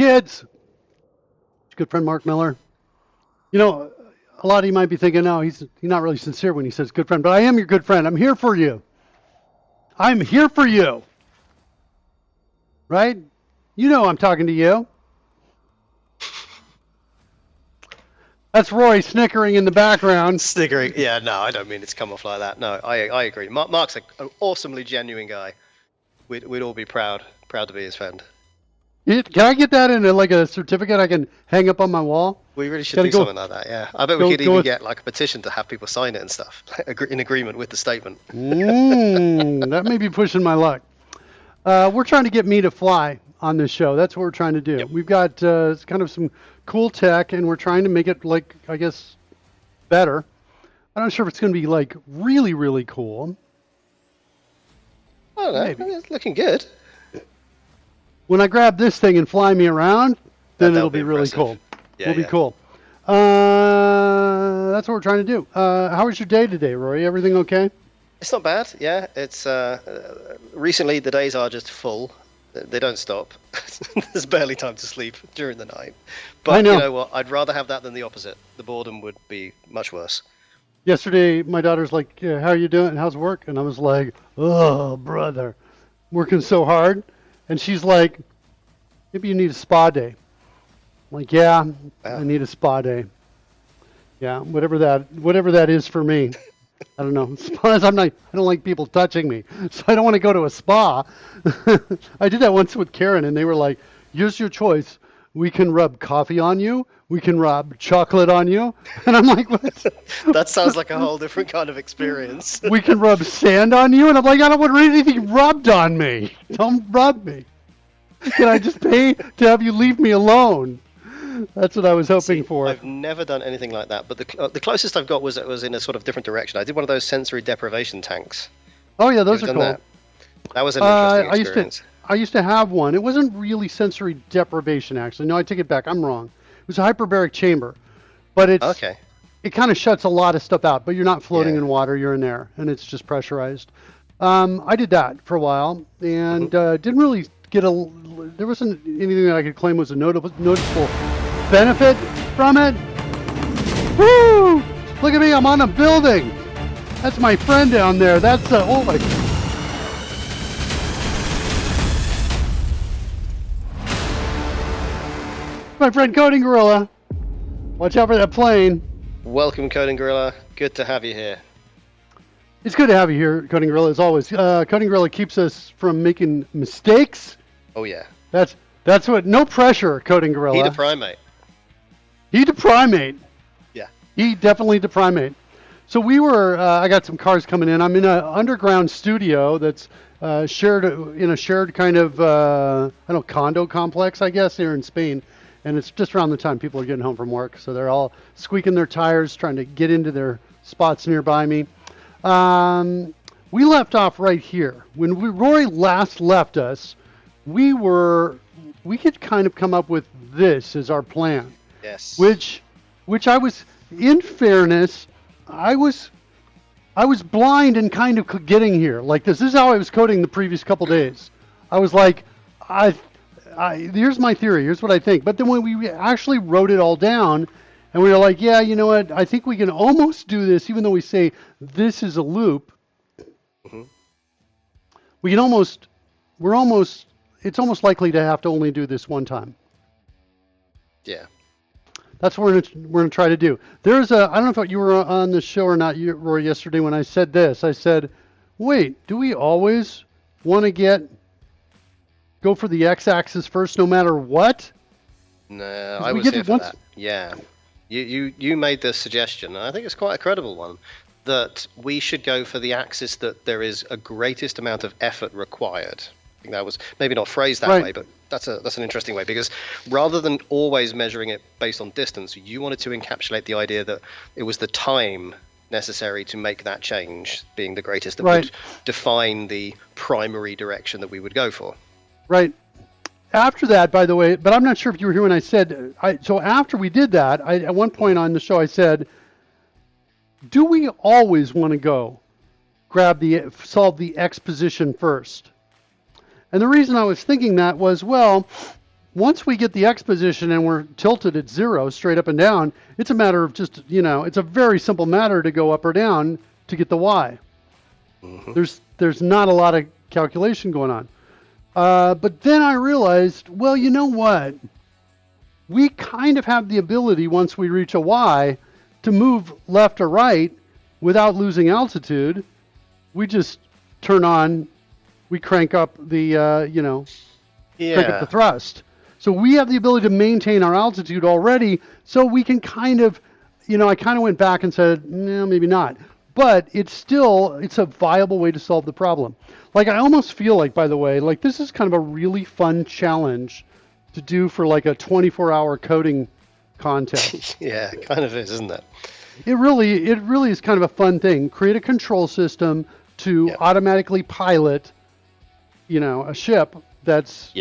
kids. Good friend Mark Miller. You know, a lot of you might be thinking, no, he's not really sincere when he says good friend, but I am your good friend. I'm here for you. I'm here for you. Right? You know I'm talking to you. That's Roy snickering in the background. Snickering. Yeah, no, I don't mean it to come off like that. No, I agree. Mark's an awesomely genuine guy. We'd all be proud to be his friend. Can I get that in a certificate I can hang up on my wall? We really should do something like that, yeah. I bet we could even get like a petition to have people sign it and stuff, in agreement with the statement. That may be pushing my luck. We're trying to get me to fly on this show. That's what we're trying to do. Yep. We've got kind of some cool tech, and we're trying to make it, like, I guess, better. I'm not sure if it's going to be, like, really, really cool. I don't know. Maybe. It's looking good. When I grab this thing and fly me around, then it'll be really cool. Yeah, it'll be cool. That's what we're trying to do. How was your day today, Rory? Everything okay? It's not bad. Yeah, it's recently the days are just full. They don't stop. There's barely time to sleep during the night. But you know what? I'd rather have that than the opposite. The boredom would be much worse. Yesterday, my daughter's like, how are you doing? How's work? And I was like, oh, brother, working so hard. And she's like, maybe you need a spa day. I'm like, yeah, I need a spa day. Yeah, whatever that is for me. I don't know. Spas, I don't like people touching me, so I don't want to go to a spa. I did that once with Karen, and they were like, here's your choice. We can rub coffee on you. We can rub chocolate on you. And I'm like, what? That sounds like a whole different kind of experience. We can rub sand on you? And I'm like, I don't want anything rubbed on me. Don't rub me. Can I just pay to have you leave me alone? That's what I was hoping for. I've never done anything like that, but the closest I've got was in a sort of different direction. I did one of those sensory deprivation tanks. Oh, yeah, those are cool. That was an interesting experience. I used to have one. It wasn't really sensory deprivation, actually. No, I take it back. I'm wrong. It was a hyperbaric chamber, but it kind of shuts a lot of stuff out, but you're not floating in water. You're in there, and it's just pressurized. I did that for a while, and didn't really get there wasn't anything that I could claim was a noticeable benefit from it. Woo! Look at me, I'm on a building. That's my friend down there. That's oh my. My friend Coding Gorilla. Watch out for that plane. Welcome, Coding Gorilla. Good to have you here. It's good to have you here, Coding Gorilla, as always. Coding Gorilla keeps us from making mistakes. Oh yeah. That's what. No pressure, Coding Gorilla. He the primate. He the primate. Yeah. He definitely the primate. So we were. I got some cars coming in. I'm in an underground studio that's shared in a shared kind of I don't know, condo complex, I guess, here in Spain. And it's just around the time people are getting home from work, so they're all squeaking their tires, trying to get into their spots nearby me. We left off right here. When Rory last left us, we could kind of come up with this as our plan. Yes. Which I was, in fairness, I was blind and kind of getting here. Like this is how I was coding the previous couple days. I was like, here's my theory. Here's what I think. But then when we actually wrote it all down, and we were like, yeah, you know what? I think we can almost do this, even though we say this is a loop. Mm-hmm. It's almost likely to have to only do this one time. Yeah. That's what we're going to try to do. I don't know if you were on the show or not, Rory, yesterday when I said this. I said, wait, do we always want to go for the x-axis first no matter what? No, I was here for that. Yeah. You made this suggestion, and I think it's quite a credible one, that we should go for the axis that there is a greatest amount of effort required. I think that was maybe not phrased that way, but that's an interesting way, because rather than always measuring it based on distance, you wanted to encapsulate the idea that it was the time necessary to make that change being the greatest that would define the primary direction that we would go for. Right. After that, by the way, but I'm not sure if you were here when I said, so after we did that, at one point on the show I said, do we always want to solve the X position first? And the reason I was thinking that was, well, once we get the X position and we're tilted at 0 straight up and down, it's a matter of just, it's a very simple matter to go up or down to get the Y. There's not a lot of calculation going on. But then I realized, well, you know what? We kind of have the ability, once we reach a Y, to move left or right without losing altitude. We just we crank up the, crank up the thrust. So we have the ability to maintain our altitude already, so we can kind of, I kind of went back and said, no, maybe not. But it's a viable way to solve the problem. Like, I almost feel like, by the way, like this is kind of a really fun challenge to do for like a 24-hour coding contest. Yeah, it kind of is, isn't it? It really is kind of a fun thing. Create a control system to automatically pilot, a ship that's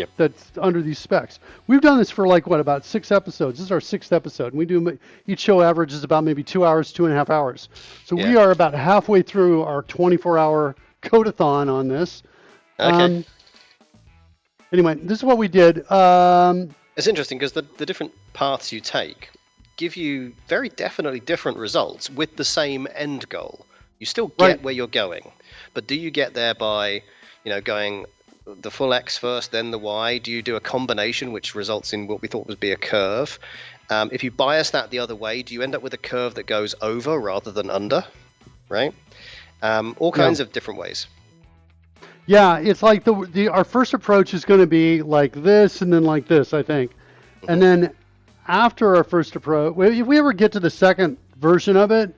under these specs. We've done this for like about 6 episodes. This is our 6th episode. And we do, each show averages about maybe 2 hours, 2.5 hours. So we are about halfway through our 24-hour codathon on this. Okay. Anyway, this is what we did. It's interesting because the different paths you take give you very definitely different results with the same end goal. You still get where you're going, but do you get there by, going the full X first, then the Y? Do you do a combination which results in what we thought would be a curve? If you bias that the other way, do you end up with a curve that goes over rather than under? Right? All kinds of different ways. Yeah, it's like our first approach is going to be like this and then like this, I think. And then after our first approach, if we ever get to the second version of it,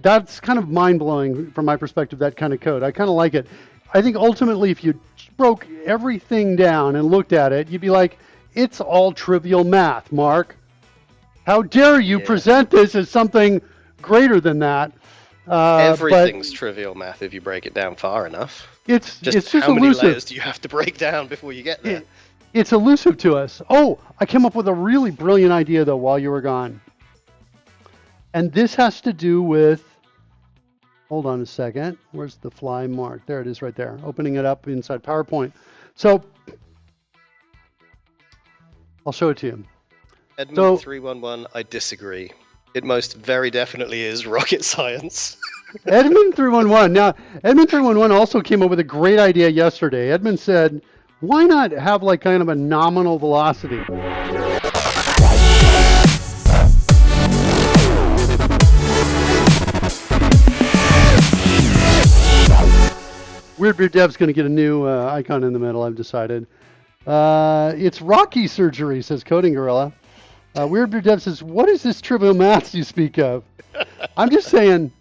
that's kind of mind-blowing from my perspective, that kind of code. I kind of like it. I think ultimately if you broke everything down and looked at it, you'd be like, it's all trivial math, Mark. How dare you present this as something greater than that? Everything's trivial math if you break it down far enough. It's just how many elusive. layers do you have to break down before you get there? It's elusive to us. Oh, I came up with a really brilliant idea, though, while you were gone. And this has to do with... Hold on a second. Where's the fly mark? There it is right there. Opening it up inside PowerPoint. So, I'll show it to you. Edmund 311, I disagree. It most very definitely is rocket science. Edmund 311. Now, Edmund 311 also came up with a great idea yesterday. Edmund said, why not have like kind of a nominal velocity? Weird Beard Dev's going to get a new icon in the middle, I've decided. It's Rocky surgery, says Coding Gorilla. Weird Beard Dev says, what is this trivial maths you speak of? I'm just saying,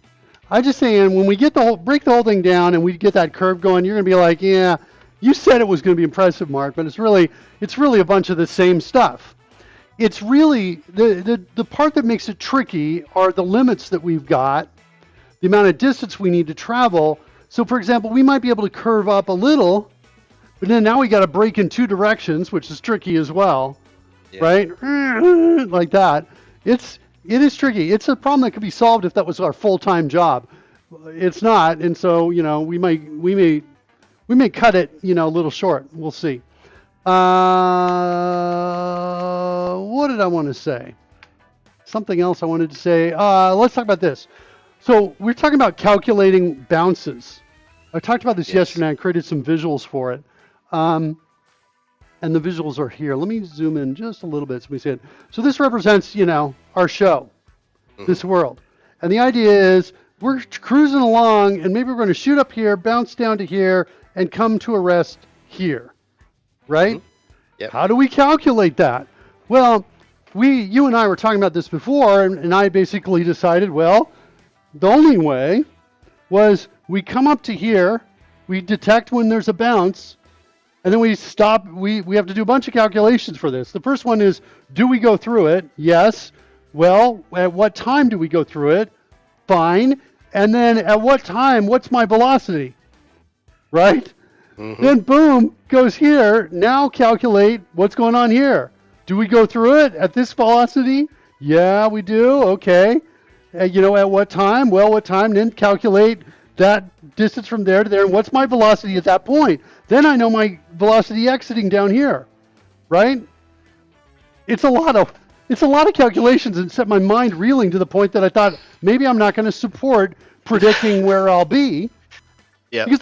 when we get break the whole thing down and we get that curve going, you're going to be like, yeah, you said it was going to be impressive, Mark, but it's really a bunch of the same stuff. It's really, the part that makes it tricky are the limits that we've got, the amount of distance we need to travel. So, for example, we might be able to curve up a little, but then now we got to break in 2 directions, which is tricky as well, right? Like that. It is tricky. It's a problem that could be solved if that was our full-time job. It's not, and so we may cut it a little short. We'll see. What did I want to say? Something else I wanted to say. Let's talk about this. So we're talking about calculating bounces. I talked about this yesterday. I created some visuals for it. And the visuals are here. Let me zoom in just a little bit so we see it. So this represents, our show, this world. And the idea is we're cruising along and maybe we're going to shoot up here, bounce down to here, and come to a rest here, right? Yep. How do we calculate that? Well, you and I were talking about this before, and I basically decided, well, the only way was we come up to here, we detect when there's a bounce, and then we stop. We have to do a bunch of calculations for this. The first one is, do we go through it? Yes. Well, at what time do we go through it? Fine. And then at what time, what's my velocity? Right? Then boom, goes here. Now calculate what's going on here. Do we go through it at this velocity? Yeah, we do. Okay. At what time? Well, what time? Then calculate that distance from there to there. And what's my velocity at that point? Then I know my velocity exiting down here. Right? it's a lot of calculations, and set my mind reeling to the point that I thought maybe I'm not going to support predicting where I'll be. Yeah. Because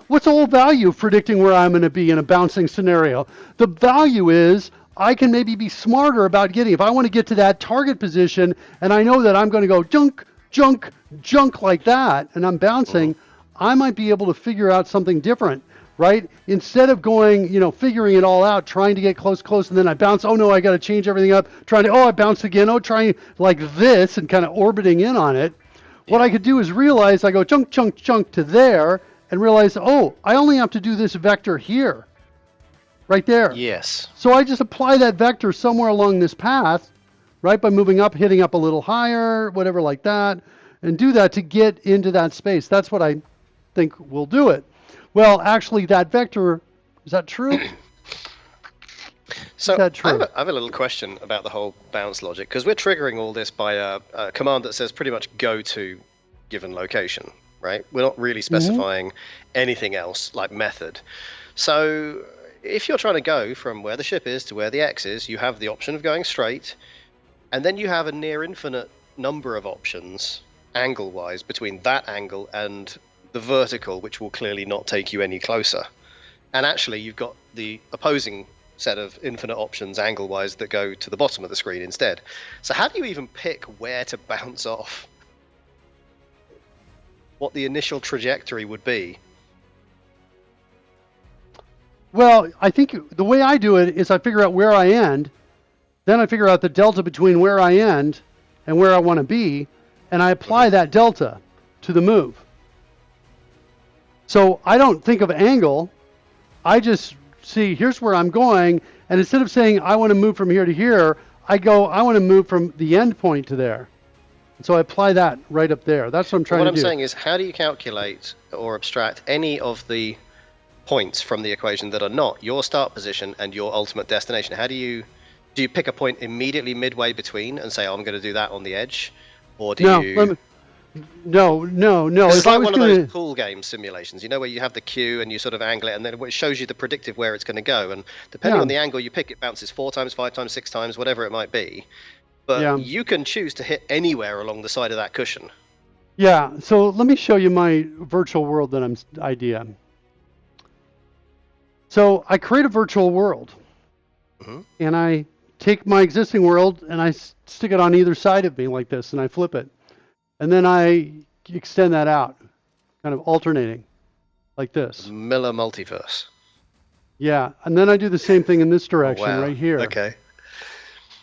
what's the whole value of predicting where I'm going to be in a bouncing scenario? The value is I can maybe be smarter about if I want to get to that target position and I know that I'm going to go junk, junk, junk like that, and I'm bouncing, I might be able to figure out something different, right? Instead of going, figuring it all out, trying to get close, and then I bounce, oh no, I got to change everything up, I bounce again, trying like this and kind of orbiting in on it. What I could do is realize I go chunk, chunk, chunk to there, and realize, I only have to do this vector here, right there. Yes. So I just apply that vector somewhere along this path, right, by moving up, hitting up a little higher, whatever like that, and do that to get into that space. That's what I think will do it. Well, actually, that vector, is that true? So I have a little question about the whole bounce logic, because we're triggering all this by a command that says pretty much go to given location. Right? We're not really specifying anything else like method. So if you're trying to go from where the ship is to where the X is, you have the option of going straight, and then you have a near infinite number of options angle-wise between that angle and the vertical, which will clearly not take you any closer. And actually, you've got the opposing set of infinite options angle-wise that go to the bottom of the screen instead. So how do you even pick where to bounce off? What the initial trajectory would be? Well, I think the way I do it is I figure out where I end, then I figure out the delta between where I end and where I want to be, and I apply that delta to the move. So I don't think of angle, I just see here's where I'm going, and instead of saying I want to move from here to here, I go I want to move from the end point to there. So I apply that right up there. That's what I'm trying to do. What I'm saying is, how do you calculate or abstract any of the points from the equation that are not your start position and your ultimate destination? How do you pick a point immediately midway between and say, I'm going to do that on the edge? Or do you... No. It's like one of those pool game simulations, where you have the cue and you sort of angle it, and then it shows you the predictive where it's going to go. And depending on the angle you pick, it bounces 4 times, 5 times, 6 times, whatever it might be. But you can choose to hit anywhere along the side of that cushion. Yeah, so let me show you my virtual world idea. So I create a virtual world, and I take my existing world and I stick it on either side of me like this, and I flip it. And then I extend that out, kind of alternating, like this. Miller multiverse. Yeah, and then I do the same thing in this direction right here. Okay.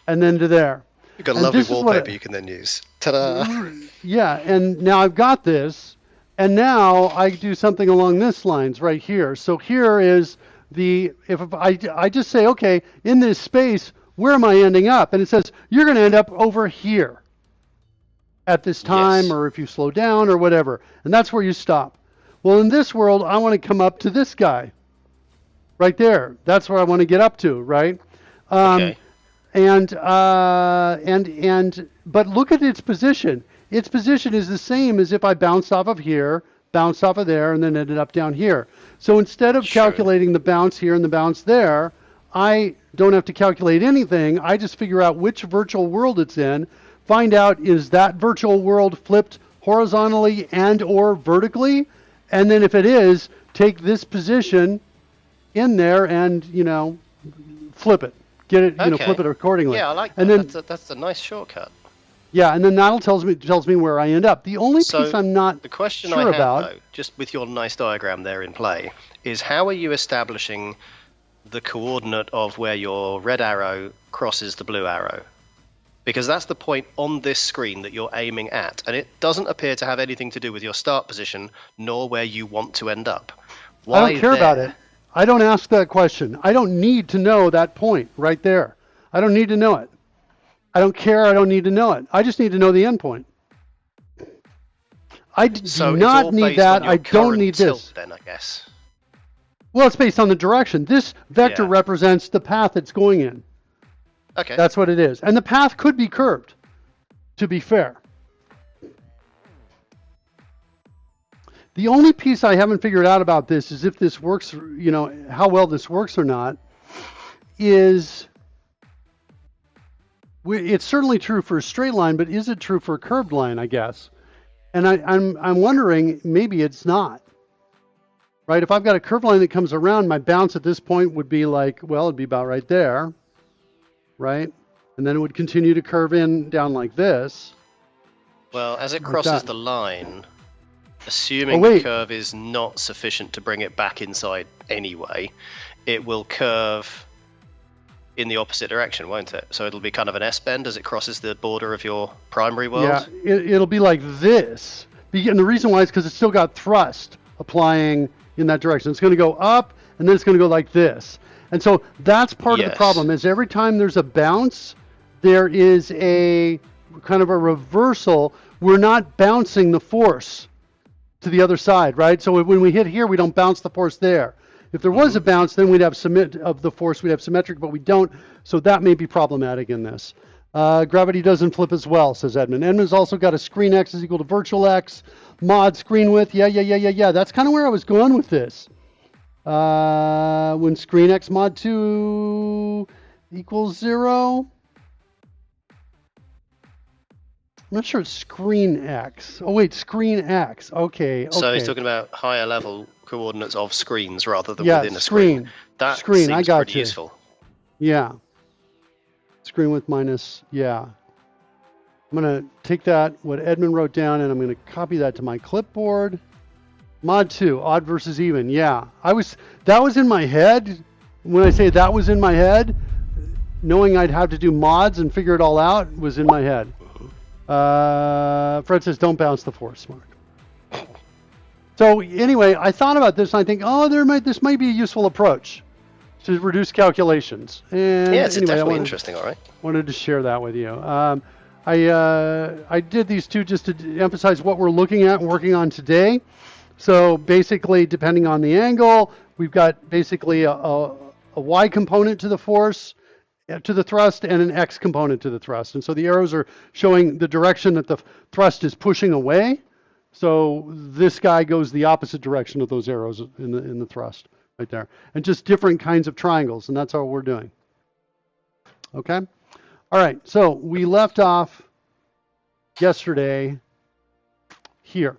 And then to there. You've got a lovely wallpaper you can then use. Ta-da! Yeah, and now I've got this, and now I do something along this lines right here. So here is if I just say, okay, in this space, where am I ending up? And it says, you're going to end up over here at this time, or if you slow down or whatever. And that's where you stop. Well, in this world, I want to come up to this guy right there. That's where I want to get up to, right? Okay. But look at its position. Its position is the same as if I bounced off of here, bounced off of there, and then ended up down here. So instead of calculating the bounce here and the bounce there, I don't have to calculate anything. I just figure out which virtual world it's in, find out is that virtual world flipped horizontally and or vertically, and then if it is, take this position in there and, flip it. Get it, flip it accordingly. Yeah, I like that. And then, that's a nice shortcut. Yeah, and then that tells me where I end up. The only piece I'm not the question sure I have, about, though, just with your nice diagram there in play, is how are you establishing the coordinate of where your red arrow crosses the blue arrow? Because that's the point on this screen that you're aiming at, and it doesn't appear to have anything to do with your start position, nor where you want to end up. Why I don't care about it. I don't ask that question. I don't need to know that point right there. I don't need to know it. I don't care. I don't need to know it. I just need to know the end point. I do not need that. I don't need this. Then, I guess. Well, it's based on the direction. This vector represents the path it's going in. Okay. That's what it is. And the path could be curved, to be fair. The only piece I haven't figured out about this is if this works, how well this works or not, is It's certainly true for a straight line, but is it true for a curved line, I guess? And I'm wondering, maybe it's not. Right? If I've got a curved line that comes around, my bounce at this point would be like, well, it'd be about right there, right? And then it would continue to curve in down like this. Well, as it like crosses that. the line, assuming the curve is not sufficient to bring it back inside anyway, it will curve in the opposite direction, won't it? So it'll be kind of an S-bend as it crosses the border of your primary world? Yeah, it'll be like this. And the reason why is because it's still got thrust applying in that direction. It's going to go up, and then it's going to go like this. And so that's part of the problem, is every time there's a bounce, there is a kind of a reversal. We're not bouncing the force to the other side, right? So when we hit here, we don't bounce the force there. If there was a bounce, then we'd have we'd have symmetric, but we don't. So that may be problematic in this. Gravity doesn't flip as well, says Edmund. Edmund's also got a screen x is equal to virtual x, mod screen width. Yeah. That's kind of where I was going with this. When screen x mod 2 equals 0. I'm not sure it's screen x. Oh, wait, screen x. Okay. So he's talking about higher level coordinates of screens rather than within a screen. That seems I got pretty useful. Yeah. Screen width minus, yeah. I'm going to take that, what Edmund wrote down, and I'm going to copy that to my clipboard. Mod 2, odd versus even, yeah. That was in my head. When I say that was in my head, knowing I'd have to do mods and figure it all out was in my head. Fred says, don't bounce the force, Mark. So anyway, I thought about this, and I think, this might be a useful approach to reduce calculations. And yeah, it's definitely interesting. All right. Wanted to share that with you. I did these two just to emphasize what we're looking at and working on today. So basically, depending on the angle, we've got basically a y component to the force, to the thrust, and an x component to the thrust. And so the arrows are showing the direction that the thrust is pushing away. So this guy goes the opposite direction of those arrows in the thrust right there. And just different kinds of triangles, and that's all we're doing. Okay? All right, so we left off yesterday here.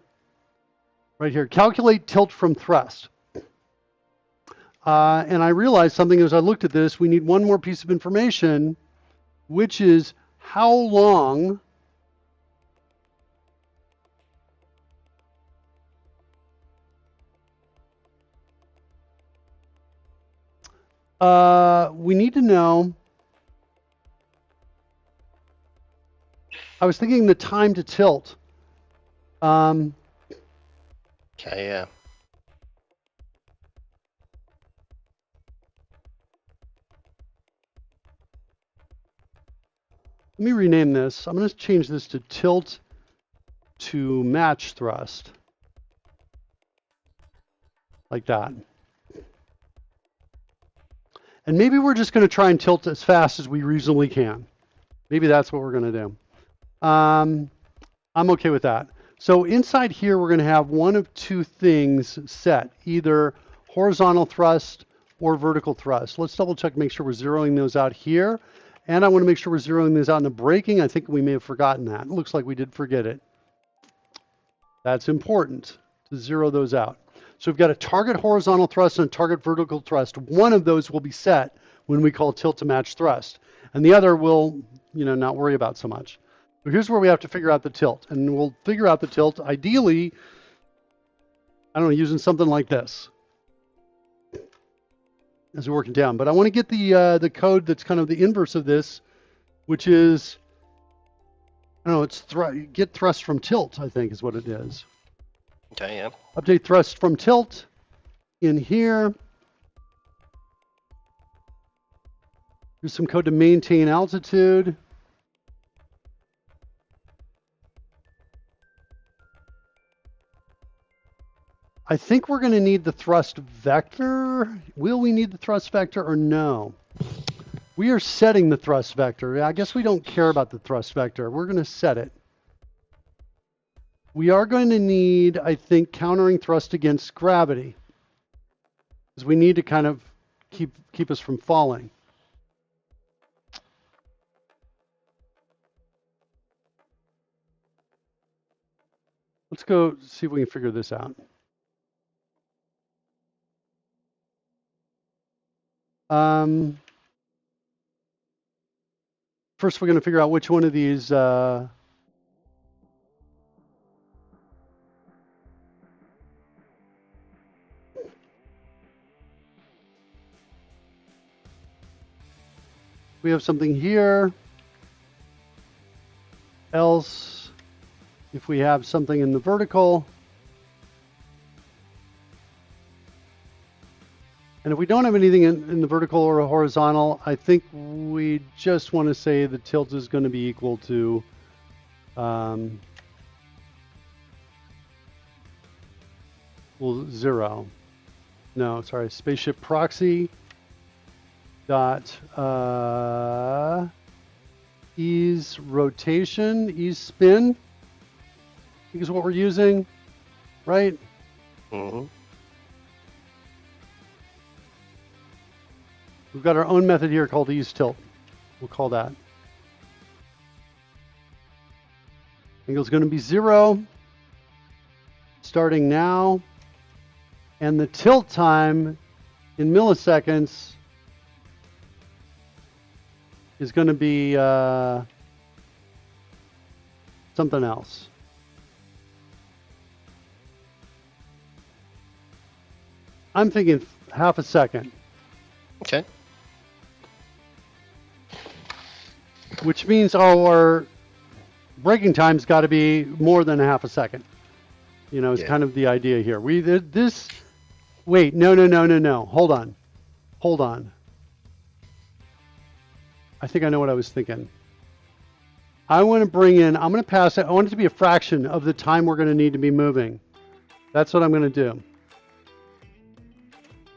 Right here, calculate tilt from thrust. And I realized something as I looked at this. We need one more piece of information, which is how long we need to know. I was thinking the time to tilt. Okay, yeah. Let me rename this. I'm going to change this to tilt to match thrust. Like that. And maybe we're just going to try and tilt as fast as we reasonably can. Maybe that's what we're going to do. I'm okay with that. So inside here, we're going to have one of two things set, either horizontal thrust or vertical thrust. Let's double check, make sure we're zeroing those out here. And I want to make sure we're zeroing these out in the braking. I think we may have forgotten that. It looks like we did forget it. That's important to zero those out. So we've got a target horizontal thrust and a target vertical thrust. One of those will be set when we call tilt to match thrust. And the other we'll not worry about so much. So here's where we have to figure out the tilt. And we'll figure out the tilt, ideally, I don't know, using something like this as we're working down. But I want to get the code that's kind of the inverse of this, which is, I don't know, it's get thrust from tilt, I think is what it is. Okay, yeah. Update thrust from tilt in here. Here's some code to maintain altitude. I think we're going to need the thrust vector. Will we need the thrust vector or no? We are setting the thrust vector. I guess we don't care about the thrust vector. We're going to set it. We are going to need, I think, countering thrust against gravity, because we need to kind of keep us from falling. let's go see if we can figure this out. First, we're going to figure out which one of these we have something here. Else, if we have something in the vertical, and if we don't have anything in the vertical or horizontal, I think we just want to say the tilt is going to be equal to well, 0. No, sorry, spaceship proxy dot ease rotation, ease spin, I think is what we're using, right? Mm-hmm. We've got our own method here called ease tilt. We'll call that. Angle is going to be 0 starting now, and the tilt time in milliseconds is going to be something else. I'm thinking half a second. Okay. Which means our braking time's got to be more than half a second. You know, it's kind of the idea here. Wait, no. Hold on. I think I know what I was thinking. I'm going to pass it. I want it to be a fraction of the time we're going to need to be moving. That's what I'm going to do.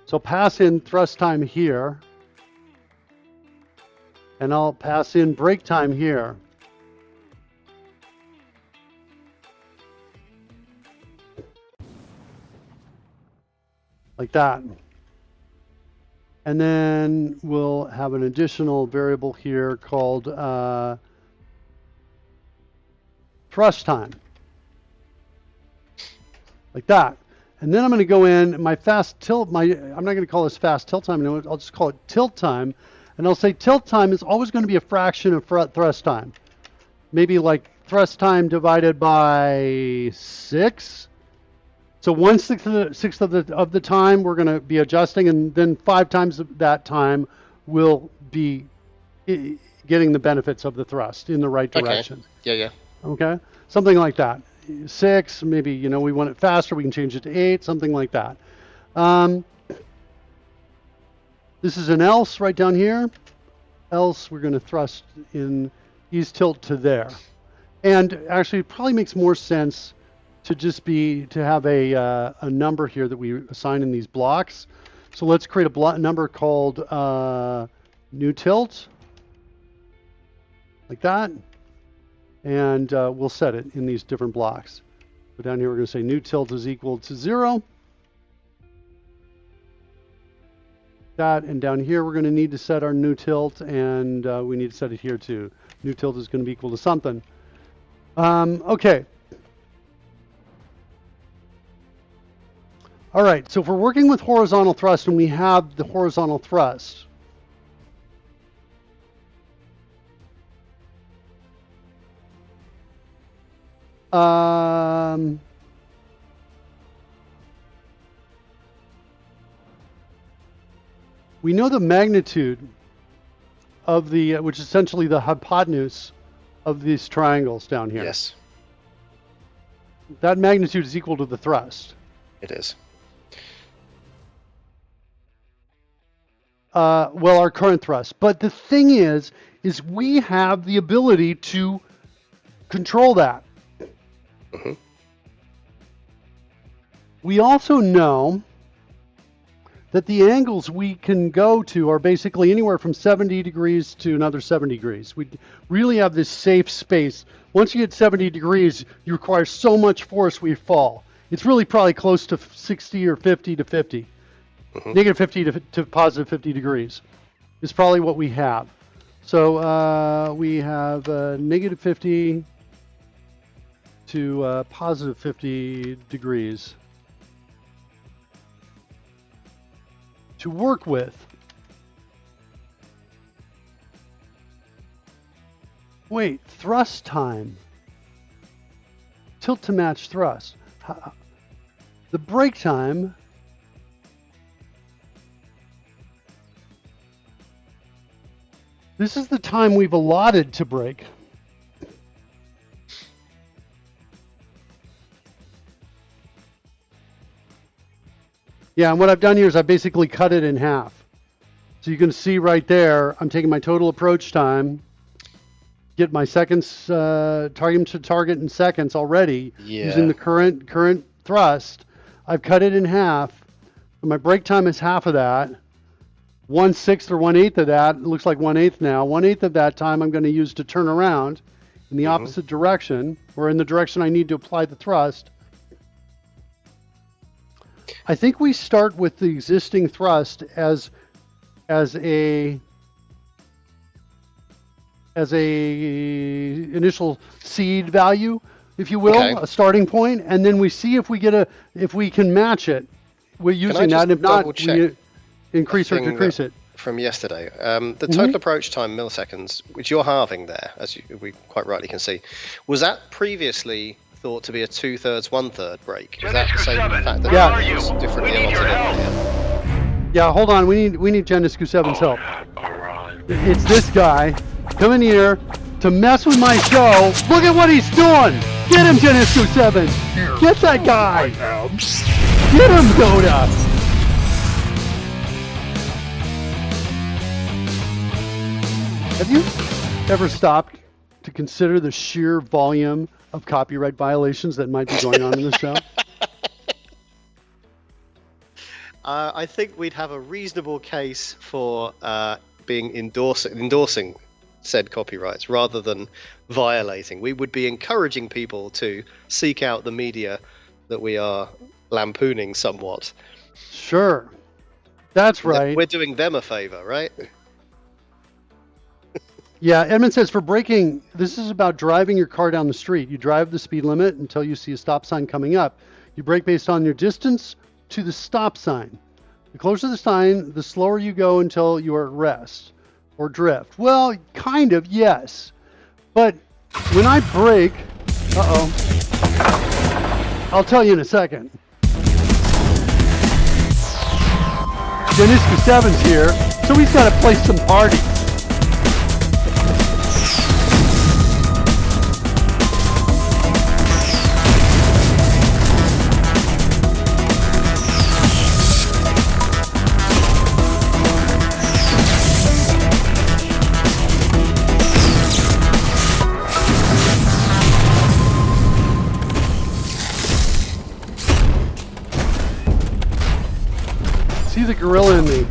So pass in thrust time here. And I'll pass in brake time here. Like that. And then we'll have an additional variable here called thrust time. Like that. And then I'm going to go in my fast tilt. I'm not going to call this fast tilt time. I'll just call it tilt time. And I'll say tilt time is always going to be a fraction of thrust time. Maybe like thrust time divided by 6. So 1/6 of the time we're going to be adjusting, and then 5 times that time we'll be getting the benefits of the thrust in the right direction. Okay. Yeah. Okay, something like that. 6, maybe we want it faster, we can change it to 8, something like that. This is an else right down here. Else we're going to thrust in ease tilt to there, and actually it probably makes more sense to just have a number here that we assign in these blocks. So let's create a number called new tilt, like that, and we'll set it in these different blocks. So down here we're going to say new tilt is equal to 0. That, and down here we're going to need to set our new tilt, and we need to set it here too. New tilt is going to be equal to something. Okay. All right, so if we're working with horizontal thrust and we have the horizontal thrust, we know the magnitude of which is essentially the hypotenuse of these triangles down here. Yes. That magnitude is equal to the thrust. It is. Well, our current thrust. But the thing is we have the ability to control that. Mm-hmm. We also know that the angles we can go to are basically anywhere from 70 degrees to another 70 degrees. We really have this safe space. Once you get 70 degrees, you require so much force we fall. It's really probably close to 60 or 50 to 50. Mm-hmm. Negative 50 to positive 50 degrees is probably what we have. So we have negative 50 to positive 50 degrees to work with. Wait, thrust time. Tilt to match thrust. The brake time. This is the time we've allotted to brake. Yeah, and what I've done here is I basically cut it in half. So you can see right there, I'm taking my total approach time, get my seconds, target to target in seconds already, using the current thrust. I've cut it in half. My brake time is half of that. 1/6 or 1/8 of that, it looks like 1/8 now. 1/8 of that time I'm going to use to turn around in the opposite direction, or in the direction I need to apply the thrust. I think we start with the existing thrust as a initial seed value, if you will, a starting point, and then we see if we can match it. We're using that, and if not, we increase or decrease it. From yesterday, the total approach time milliseconds, which you're halving there, as we quite rightly can see, was that previously thought to be a 2/3, 1/3 break? Is that the same fact that it's differently allotted in? Yeah, hold on. We need Genescu 7's help. It's this guy coming here to mess with my show. Look at what he's doing. Get him, Genescu 7. Get that guy. Get him, Dota. Have you ever stopped to consider the sheer volume of copyright violations that might be going on in the show? I think we'd have a reasonable case for endorsing said copyrights rather than violating. We would be encouraging people to seek out the media that we are lampooning somewhat. Sure. That's right. We're doing them a favor, right? Yeah, Edmund says for braking, this is about driving your car down the street. You drive the speed limit until you see a stop sign coming up. You brake based on your distance to the stop sign. The closer the sign, the slower you go until you are at rest or drift. Well, kind of, yes. But when I brake, I'll tell you in a second. Genescu 7's here, so he's got to play some party. The gorilla in me.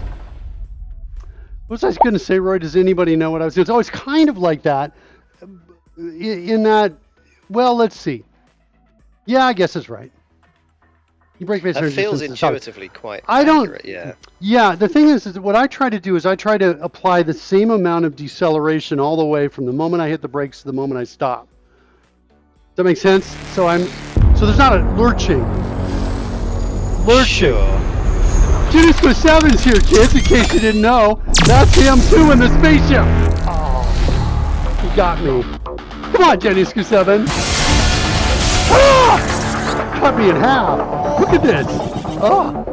What was I going to say, Roy? Does anybody know what I was doing? It's always kind of like that. In that, well, let's see. Yeah, I guess it's right. You break based on that feels distance, intuitively quite accurate, yeah. Yeah, the thing is what I try to do is I try to apply the same amount of deceleration all the way from the moment I hit the brakes to the moment I stop. Does that make sense? So there's not a lurching. Sure. Genescu 7's here, kids, in case you didn't know. That's him too in the spaceship. Oh, he got me. Come on, Genescu 7. Ah! Cut me in half. Look at this. Oh.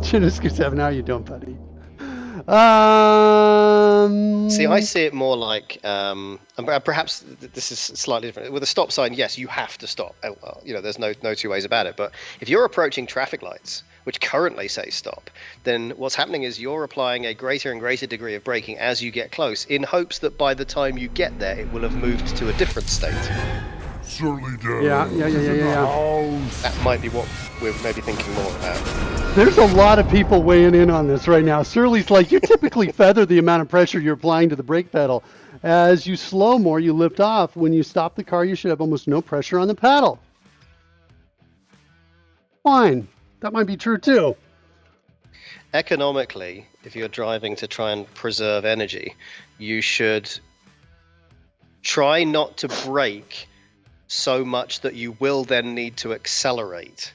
Genescu 7, how you doing, buddy? See, I see it more like, and perhaps this is slightly different. With a stop sign, yes, you have to stop. There's no two ways about it. But if you're approaching traffic lights, which currently say stop, then what's happening is you're applying a greater and greater degree of braking as you get close, in hopes that by the time you get there, it will have moved to a different state. Yeah. That might be what we're maybe thinking more about. There's a lot of people weighing in on this right now. Surly's like, you typically feather the amount of pressure you're applying to the brake pedal. As you slow more, you lift off. When you stop the car, you should have almost no pressure on the pedal. Fine. That might be true too. Economically, if you're driving to try and preserve energy, you should try not to brake so much that you will then need to accelerate,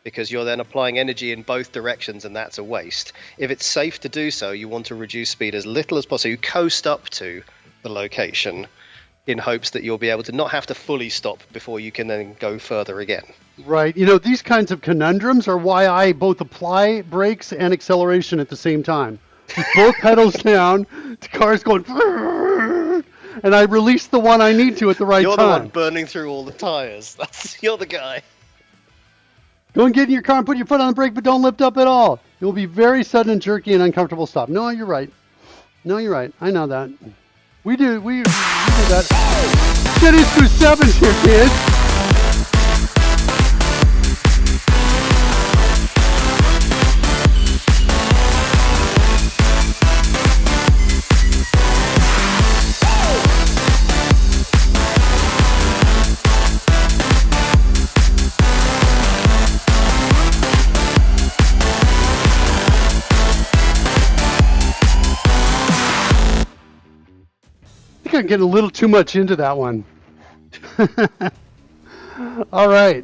because you're then applying energy in both directions, and that's a waste. If it's safe to do so, you want to reduce speed as little as possible. You coast up to the location in hopes that you'll be able to not have to fully stop before you can then go further again. Right. You know, these kinds of conundrums are why I both apply brakes and acceleration at the same time. With both pedals down, the car's going, and I release the one I need to at the right time. You're the one burning through all the tires. You're the guy. Go and get in your car and put your foot on the brake, but don't lift up at all. It will be very sudden and jerky and uncomfortable stop. No, you're right. No, you're right. I know that. We do that. Get it through sevens here, kids. I'm getting a little too much into that one. All right.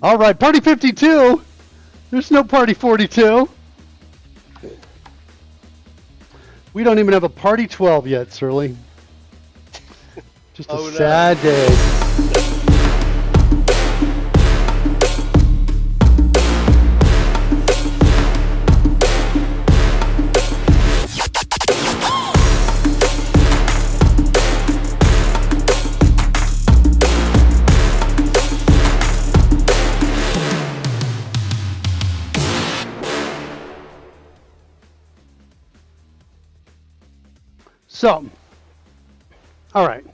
Party 52. There's no party 42. We don't even have a party 12 yet, Surly. Just a sad day. So, all right,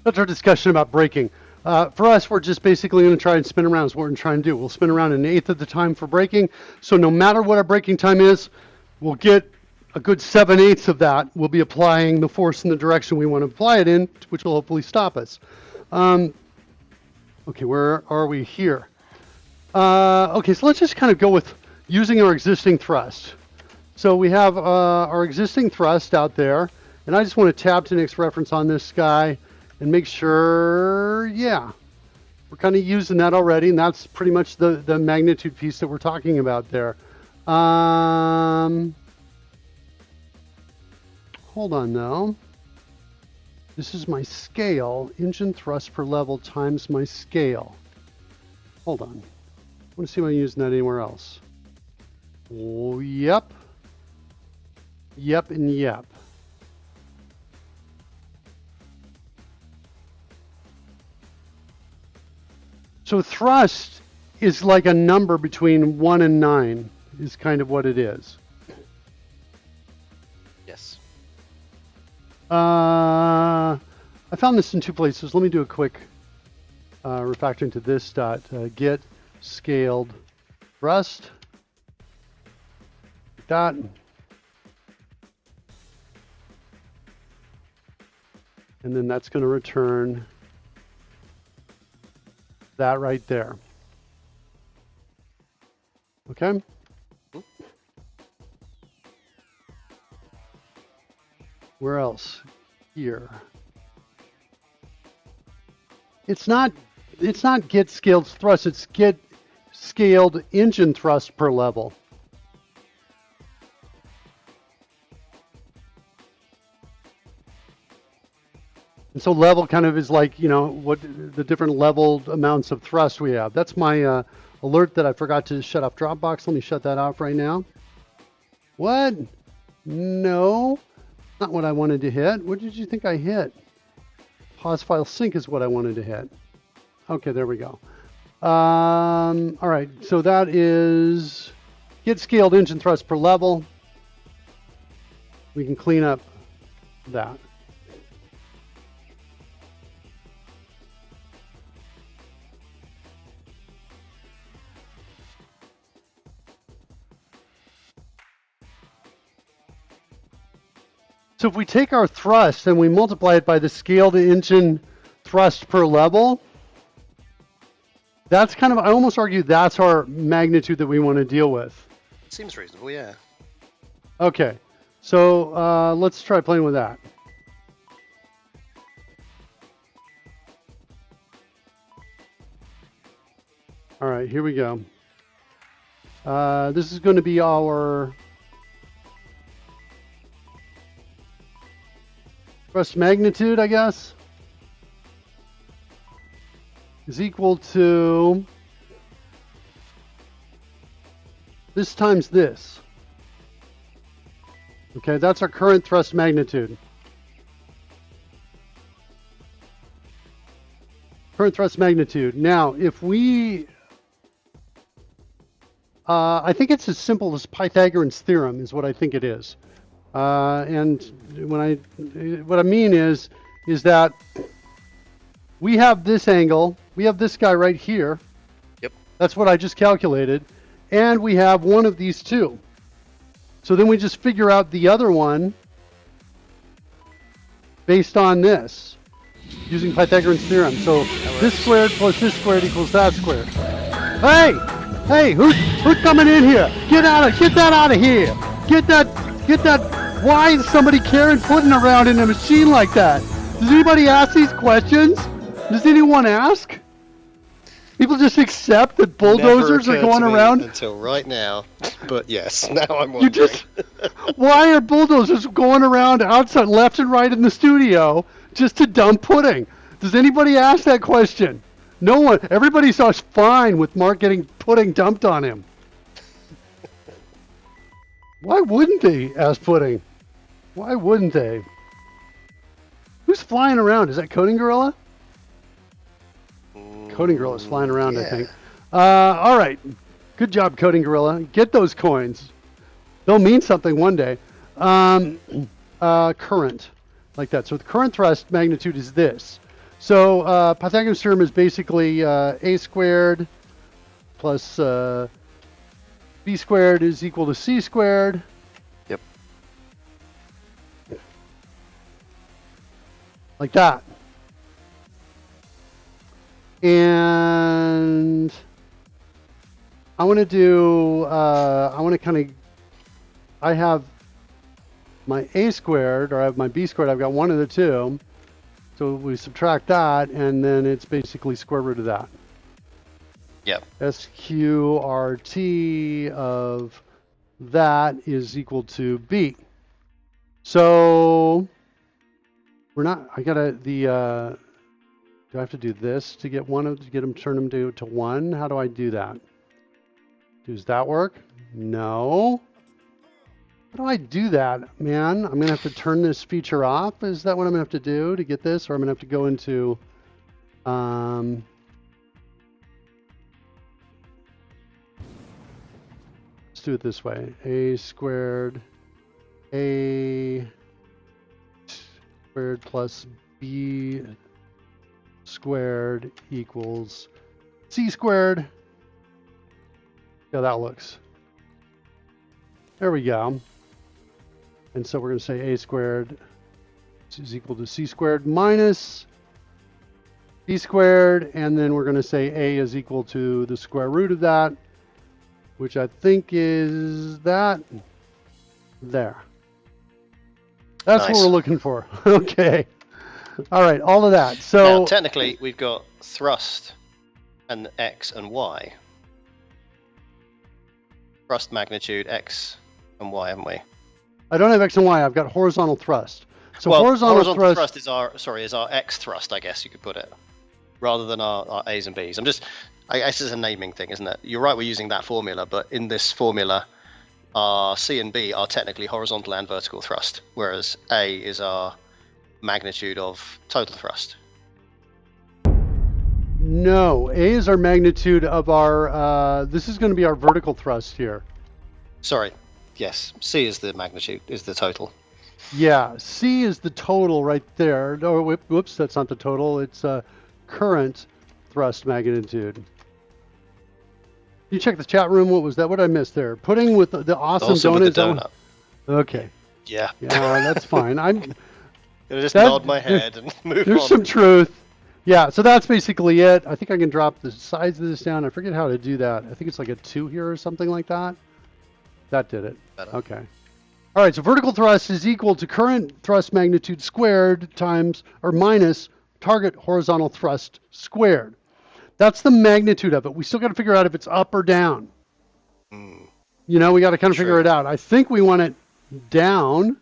that's our discussion about braking. For us, we're just basically going to try and spin around is what we're going to try and do. We'll spin around an eighth of the time for braking. So no matter what our braking time is, we'll get a good 7/8 of that. We'll be applying the force in the direction we want to apply it in, which will hopefully stop us. Okay, where are we here? Okay, so let's just kind of go with using our existing thrust. So we have our existing thrust out there. And I just want to tab to next reference on this guy and make sure, yeah, we're kind of using that already. And that's pretty much the magnitude piece that we're talking about there. Hold on though. This is my scale, engine thrust per level times my scale. Hold on. I want to see if I'm using that anywhere else. Oh, yep. Yep and yep. So thrust is like a number between 1 and 9 is kind of what it is. Yes. I found this in two places. Let me do a quick refactoring to this dot get scaled thrust dot. And then that's going to return that right there. Okay. Where else? Here. It's not get scaled thrust, it's get scaled engine thrust per level. And so level kind of is like, you know, what the different leveled amounts of thrust we have. That's my alert that I forgot to shut off Dropbox. Let me shut that off right now. What? No, not what I wanted to hit. What did you think I hit? Pause file sync is what I wanted to hit. Okay, there we go. All right, so that is get scaled engine thrust per level. We can clean up that. So if we take our thrust and we multiply it by the scaled engine thrust per level, that's kind of, I almost argue that's our magnitude that we want to deal with. Seems reasonable, yeah. Okay, so let's try playing with that. All right, here we go. This is going to be our thrust magnitude, I guess, is equal to this times this. Okay, that's our current thrust magnitude. Current thrust magnitude. Now, if we... I think it's as simple as Pythagorean's theorem is what I think it is. And what I mean is that we have this angle, we have this guy right here. Yep. That's what I just calculated. And we have one of these two. So then we just figure out the other one based on this, using Pythagorean's theorem. So this squared plus this squared equals that squared. Hey! Hey, who's coming in here? Get that out of here! Get that! Why is somebody carrying pudding around in a machine like that? Does anybody ask these questions? Does anyone ask? People just accept that bulldozers are going around until right now. But yes, now I'm wondering. Why are bulldozers going around outside, left and right in the studio, just to dump pudding? Does anybody ask that question? No one. Everybody saw fine with Mark getting pudding dumped on him. Why wouldn't they ask pudding? Why wouldn't they? Who's flying around? Is that Coding Gorilla? Coding Gorilla is flying around, yeah. I think. All right. Good job, Coding Gorilla. Get those coins. They'll mean something one day. Current, like that. So the current thrust magnitude is this. So Pythagorean's theorem is basically a squared plus b squared is equal to c squared. Yep. Like that. And I want to do, I have my a squared, or I have my b squared. I've got one of the two. So we subtract that, and then it's basically square root of that. Yep. SQRT of that is equal to B. So we're not, do I have to do this to get turn them to 1? How do I do that? Does that work? No. How do I do that, man? I'm going to have to turn this feature off. Is that what I'm going to have to do to get this? Or I'm going to have to go into... let's do it this way. A squared plus B squared equals C squared. See how that looks. There we go. And so we're going to say a squared is equal to c squared minus b squared, and then we're going to say a is equal to the square root of that, which I think is that there. That's nice. What we're looking for. Okay. All right, all of that. So now, technically, we've got thrust and x and y. Thrust magnitude x and y, haven't we? I don't have x and y. I've got horizontal thrust. So well, horizontal thrust is our x thrust, I guess you could put it, rather than our a's and b's. I guess it's a naming thing, isn't it? You're right, we're using that formula, but in this formula, our c and b are technically horizontal and vertical thrust, whereas a is our magnitude of total thrust. No, a is our magnitude of our. This is going to be our vertical thrust here. Sorry. Yes, C is the magnitude, is the total. Yeah, C is the total right there. Oh, whoops, that's not the total. It's current thrust magnitude. You check the chat room. What was that? What did I miss there? Pudding with the awesome donut. With the donut. Okay. Yeah. Yeah, that's fine. I'm gonna just nod my head and move on. There's some truth. Yeah, so that's basically it. I think I can drop the size of this down. I forget how to do that. I think it's like a 2 here or something like that. That did it. Better. Okay. All right, so vertical thrust is equal to current thrust magnitude squared times or minus target horizontal thrust squared. That's the magnitude of it. We still got to figure out if it's up or down. You know, we got to kind of figure it out. I think we want it down.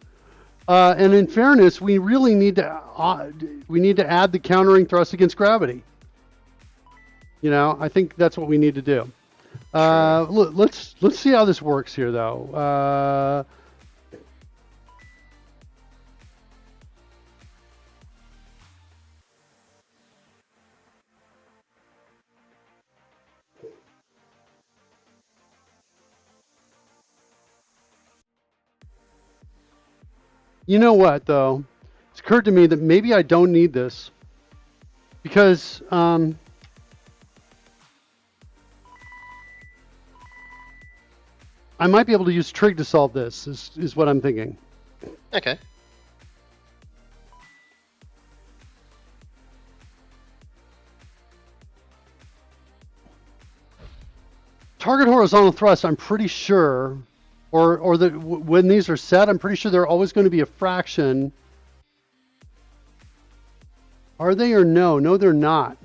And in fairness, we really need to add the countering thrust against gravity. You know, I think that's what we need to do. Let's see how this works here, though. You know what, though? It's occurred to me that maybe I don't need this because I might be able to use trig to solve this, is what I'm thinking. Okay. Target horizontal thrust, I'm pretty sure, or that when these are set, I'm pretty sure they're always going to be a fraction. Are they or no? No, they're not.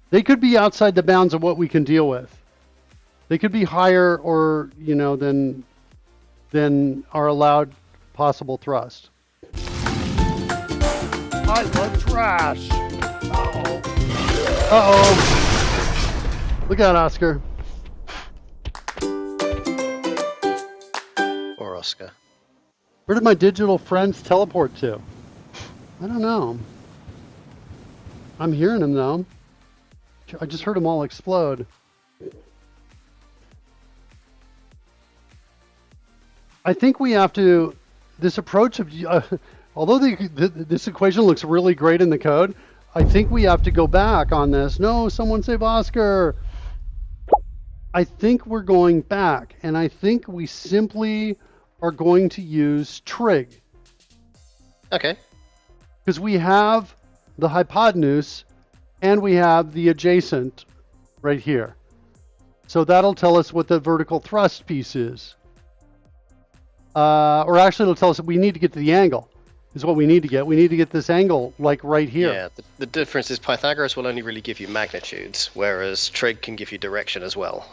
They could be outside the bounds of what we can deal with. They could be higher or, you know, than our allowed possible thrust. I love trash. Uh-oh. Uh-oh. Look out, Oscar. Or Oscar. Where did my digital friends teleport to? I don't know. I'm hearing them, though. I just heard them all explode. I think we have to, this approach of, although this equation looks really great in the code, I think we have to go back on this. No, someone save Oscar. I think we're going back, and I think we simply are going to use trig. Okay. Because we have the hypotenuse and we have the adjacent right here. So that'll tell us what the vertical thrust piece is. Or actually it'll tell us that we need to get to the angle is what we need to get. We need to get this angle like right here. Yeah, the difference is Pythagoras will only really give you magnitudes, whereas trig can give you direction as well.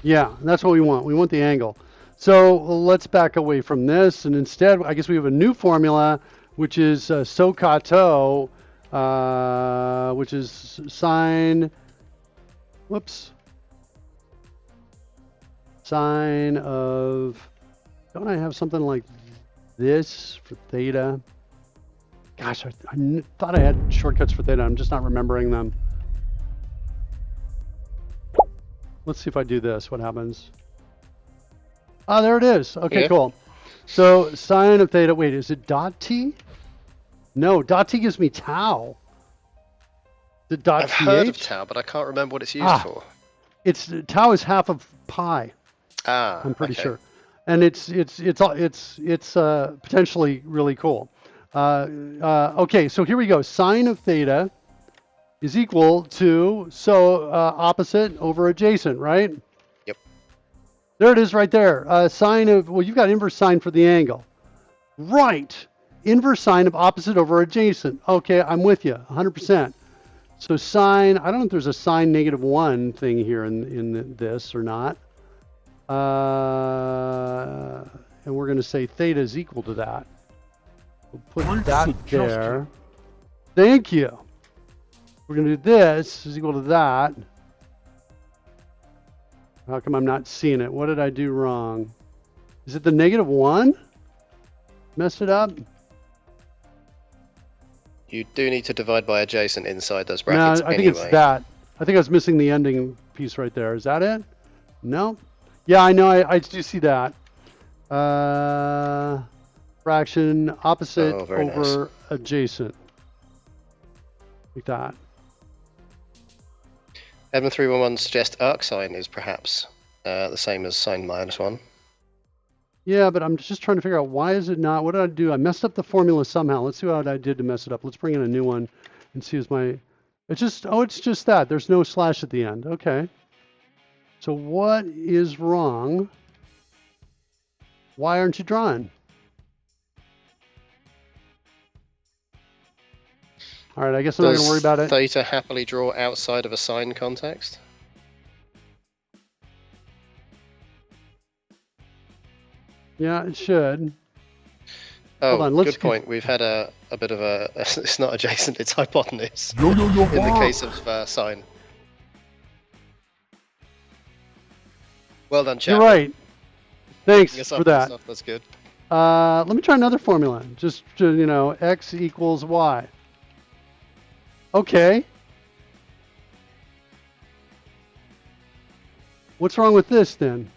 Yeah, that's what we want. We want the angle. So let's back away from this, and instead I guess we have a new formula, which is SOHCAHTOH, which is sine of, don't I have something like this for theta? Gosh, I thought I had shortcuts for theta. I'm just not remembering them. Let's see if I do this. What happens? Ah, there it is. Okay, yeah. Cool. So sine of theta, wait, is it dot t? No, dot t gives me tau. The dot I've heard of tau, but I can't remember what it's used for. It's tau is half of pi. I'm pretty sure, and it's potentially really cool. Okay, so here we go. Sine of theta is equal to opposite over adjacent, right? Yep. There it is, right there. Sine of, well, you've got inverse sine for the angle, right? Inverse sine of opposite over adjacent. Okay, I'm with you, 100%. So sine, I don't know if there's a sine -1 thing here in this or not. And we're going to say theta is equal to that. We'll put that there. Thank you. We're going to do this is equal to that. How come I'm not seeing it? What did I do wrong? Is it the -1? Messed it up? You do need to divide by adjacent inside those brackets. No, I think it's that. I think I was missing the ending piece right there. Is that it? No? Yeah, I know. I do see that. Fraction opposite over adjacent. Like that. Edmund 311 suggests arcsine is perhaps the same as sine -1. Yeah, but I'm just trying to figure out why is it not. What did I do? I messed up the formula somehow. Let's see what I did to mess it up. Let's bring in a new one and see is my. It's just that. There's no slash at the end. Okay. So what is wrong? Why aren't you drawing? All right, I guess I'm not going to worry about it. Does theta happily draw outside of a sine context? Yeah, it should. Oh, hold on, good point. We've had a bit of a... It's not adjacent, it's hypotenuse. In the case of sine. Well done, Chad. You're right. Thanks for that. Stuff. That's good. Let me try another formula. Just, x equals y. Okay. What's wrong with this then?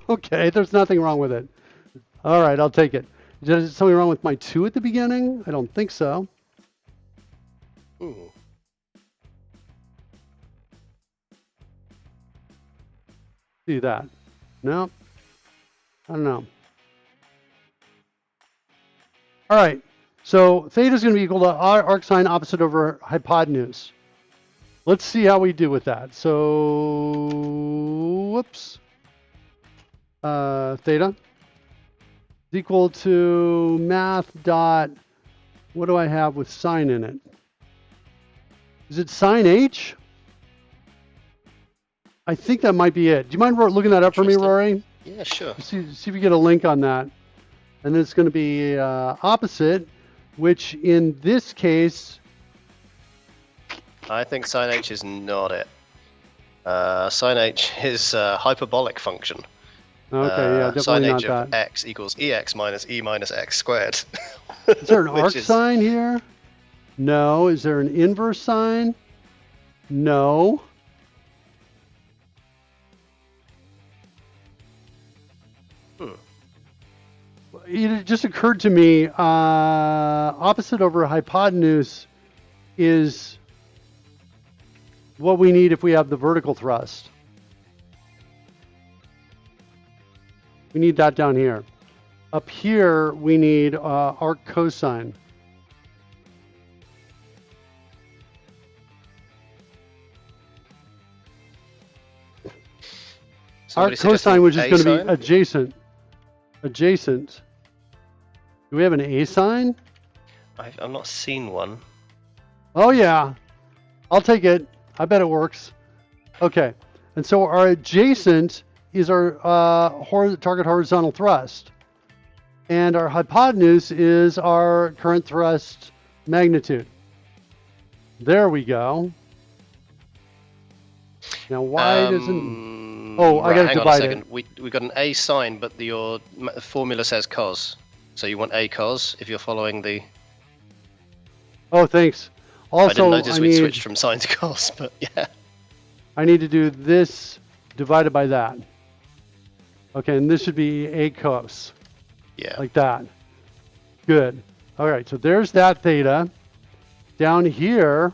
Okay, there's nothing wrong with it. All right, I'll take it. Is there something wrong with my 2 at the beginning? I don't think so. Ooh. See that? No? I don't know. All right, so theta is going to be equal to arc sine opposite over hypotenuse. Let's see how we do with that. So, whoops. Theta is equal to math dot, what do I have with sine in it? Is it sine h? I think that might be it. Do you mind looking that up for me, Rory? Yeah, sure. See if you get a link on that. And then it's going to be opposite, which in this case... I think sine h is not it. Sine h is a hyperbolic function. Okay, yeah, definitely sine not h that. of x equals ex minus e minus x squared. Is there an arc sine here? No. Is there an inverse sine? No. It just occurred to me, opposite over hypotenuse is what we need if we have the vertical thrust. We need that down here. Up here, we need arc cosine. Arc cosine, which is going to be adjacent. Adjacent. Do we have an A sign? I've not seen one. Oh yeah, I'll take it. I bet it works. Okay, and so our adjacent is our target horizontal thrust, and our hypotenuse is our current thrust magnitude. There we go. Now why doesn't? Oh, I got to divide it. We got an A sign, but your formula says cos. So you want a cos if you're following the... Oh, thanks. Also, I didn't notice we switched from sine to cos, but yeah. I need to do this divided by that. Okay, and this should be a cos. Yeah. Like that. Good. All right, so there's that theta. Down here,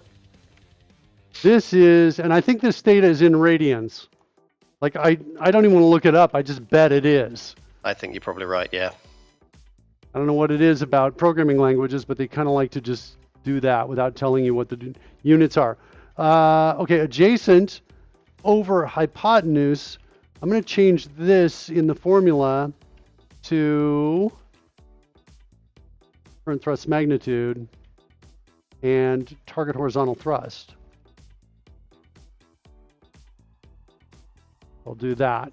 this is, and I think this theta is in radians. Like, I don't even want to look it up. I just bet it is. I think you're probably right, yeah. I don't know what it is about programming languages, but they kind of like to just do that without telling you what the units are. Okay, adjacent over hypotenuse. I'm going to change this in the formula to current thrust magnitude and target horizontal thrust. I'll do that.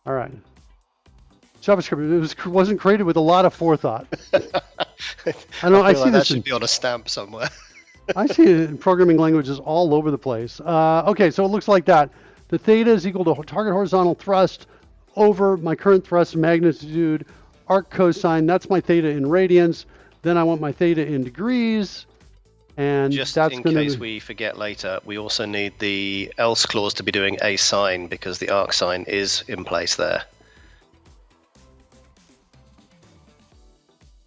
All right. JavaScript wasn't created with a lot of forethought. I know. I see like this should be on a stamp somewhere. I see it in programming languages all over the place. Okay, so it looks like that. The theta is equal to target horizontal thrust over my current thrust magnitude, arc cosine. That's my theta in radians. Then I want my theta in degrees. And just that's in case we forget later, we also need the else clause to be doing a sine because the arc sine is in place there.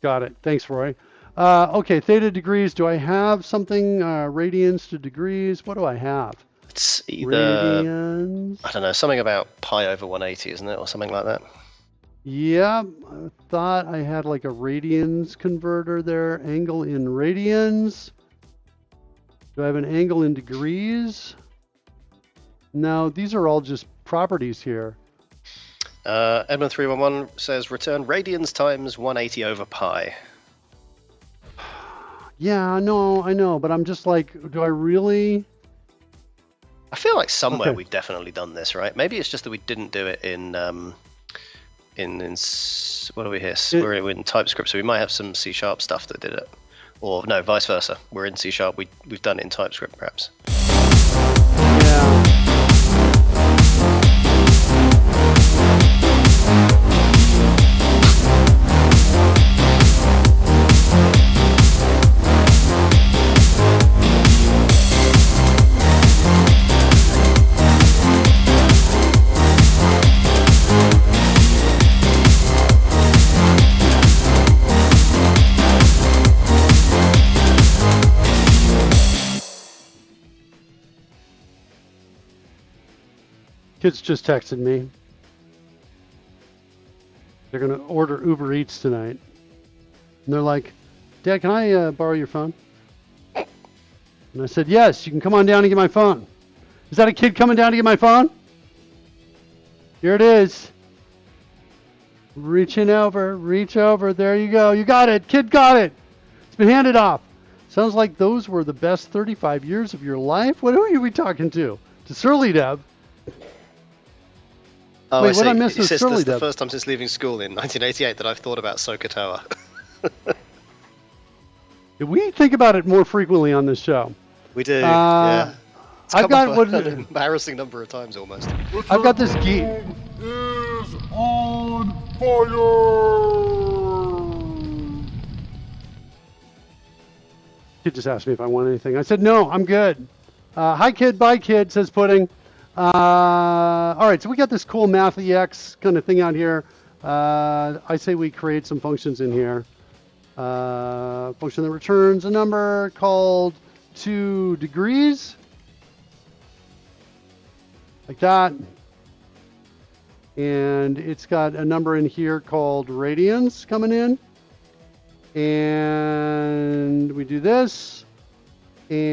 Got it. Thanks, Roy. Okay, theta degrees. Do I have something? Radians to degrees. What do I have? It's either, radians. I don't know, something about pi over 180, isn't it? Or something like that. Yeah, I thought I had like a radians converter there. Angle in radians. Do I have an angle in degrees? No, these are all just properties here. Edmund311 says return radians times 180 over pi. Yeah, no, I know, but I'm just like, do I really? I feel like somewhere we've definitely done this, right? Maybe it's just that we didn't do it in what are we here? We're in TypeScript, so we might have some C# stuff that did it, or no, vice versa. We're in C#. We've done it in TypeScript, perhaps. Yeah. Kids just texted me. They're going to order Uber Eats tonight. And they're like, Dad, can I borrow your phone? And I said, yes, you can come on down and get my phone. Is that a kid coming down to get my phone? Here it is. Reaching over, reach over. There you go. You got it. Kid got it. It's been handed off. Sounds like those were the best 35 years of your life. What are we talking to? To Surly Dev. Oh, wait, I see. What I missed was This Surly is the Dev. first time since leaving school in 1988 that I've thought about Sokotoa. We think about it more frequently on this show. We do, yeah. I've got an embarrassing number of times almost. I've got this geek. Is on fire! Kid just asked me if I want anything. I said no, I'm good. Hi kid, bye kid, says Pudding. All right, so we got this cool math EX kind of thing out here. I say we create some functions in here. Function that returns a number called 2 degrees, like that. And it's got a number in here called radians coming in. And we do this. And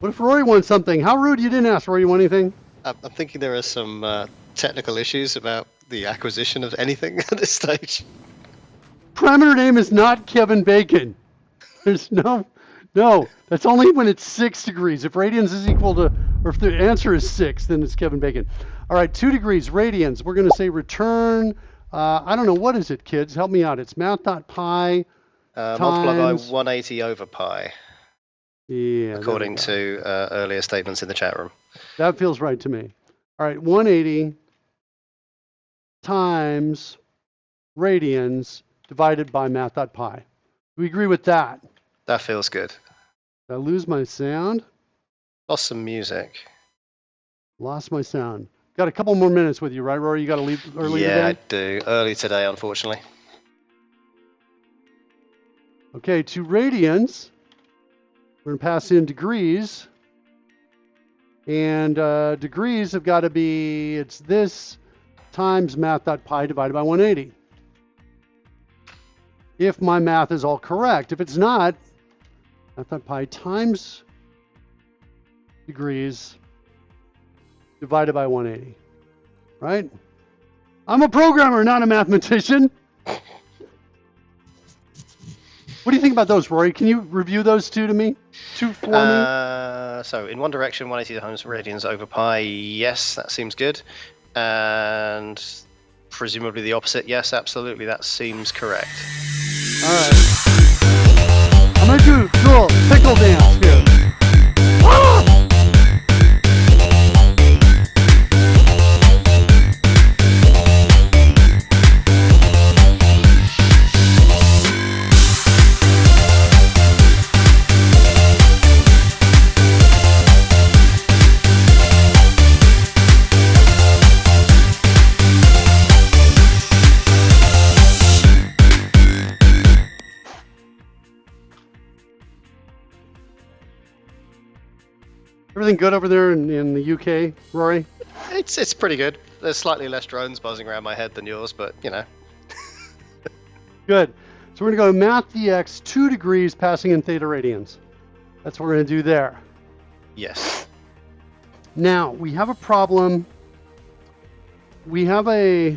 what if Rory wants something? How rude, you didn't ask Rory, you want anything? I'm thinking there are some technical issues about the acquisition of anything at this stage. Parameter name is not Kevin Bacon. There's no, that's only when it's 6 degrees. If radians is equal to, or if the answer is 6, then it's Kevin Bacon. All right, 2 degrees, radians. We're going to say return, I don't know, what is it, kids? Help me out. It's math.pi multiply by 180 over pi. Yeah. According to earlier statements in the chat room. That feels right to me. All right, 180 times radians divided by math.pi. Do we agree with that? That feels good. Did I lose my sound? Lost some music. Lost my sound. Got a couple more minutes with you, right, Rory? You got to leave early today? Yeah, I do. Early today, unfortunately. Okay, to radians, we're going to pass in degrees. And degrees have got to be, it's this times math.pi divided by 180. If my math is all correct. If it's not, math.pi times degrees divided by 180. Right? I'm a programmer, not a mathematician. What do you think about those, Rory? Can you review those two for me? So in one direction, 180 times radians over pi, yes, that seems good. And presumably the opposite, yes, absolutely, that seems correct. All right. I'm going to do a cool pickle dance here. Ah! Everything good over there in the UK, Rory? It's pretty good. There's slightly less drones buzzing around my head than yours, but you know. Good. So we're going to go math dx 2 degrees passing in theta radians. That's what we're going to do there. Yes. Now, we have a problem. We have I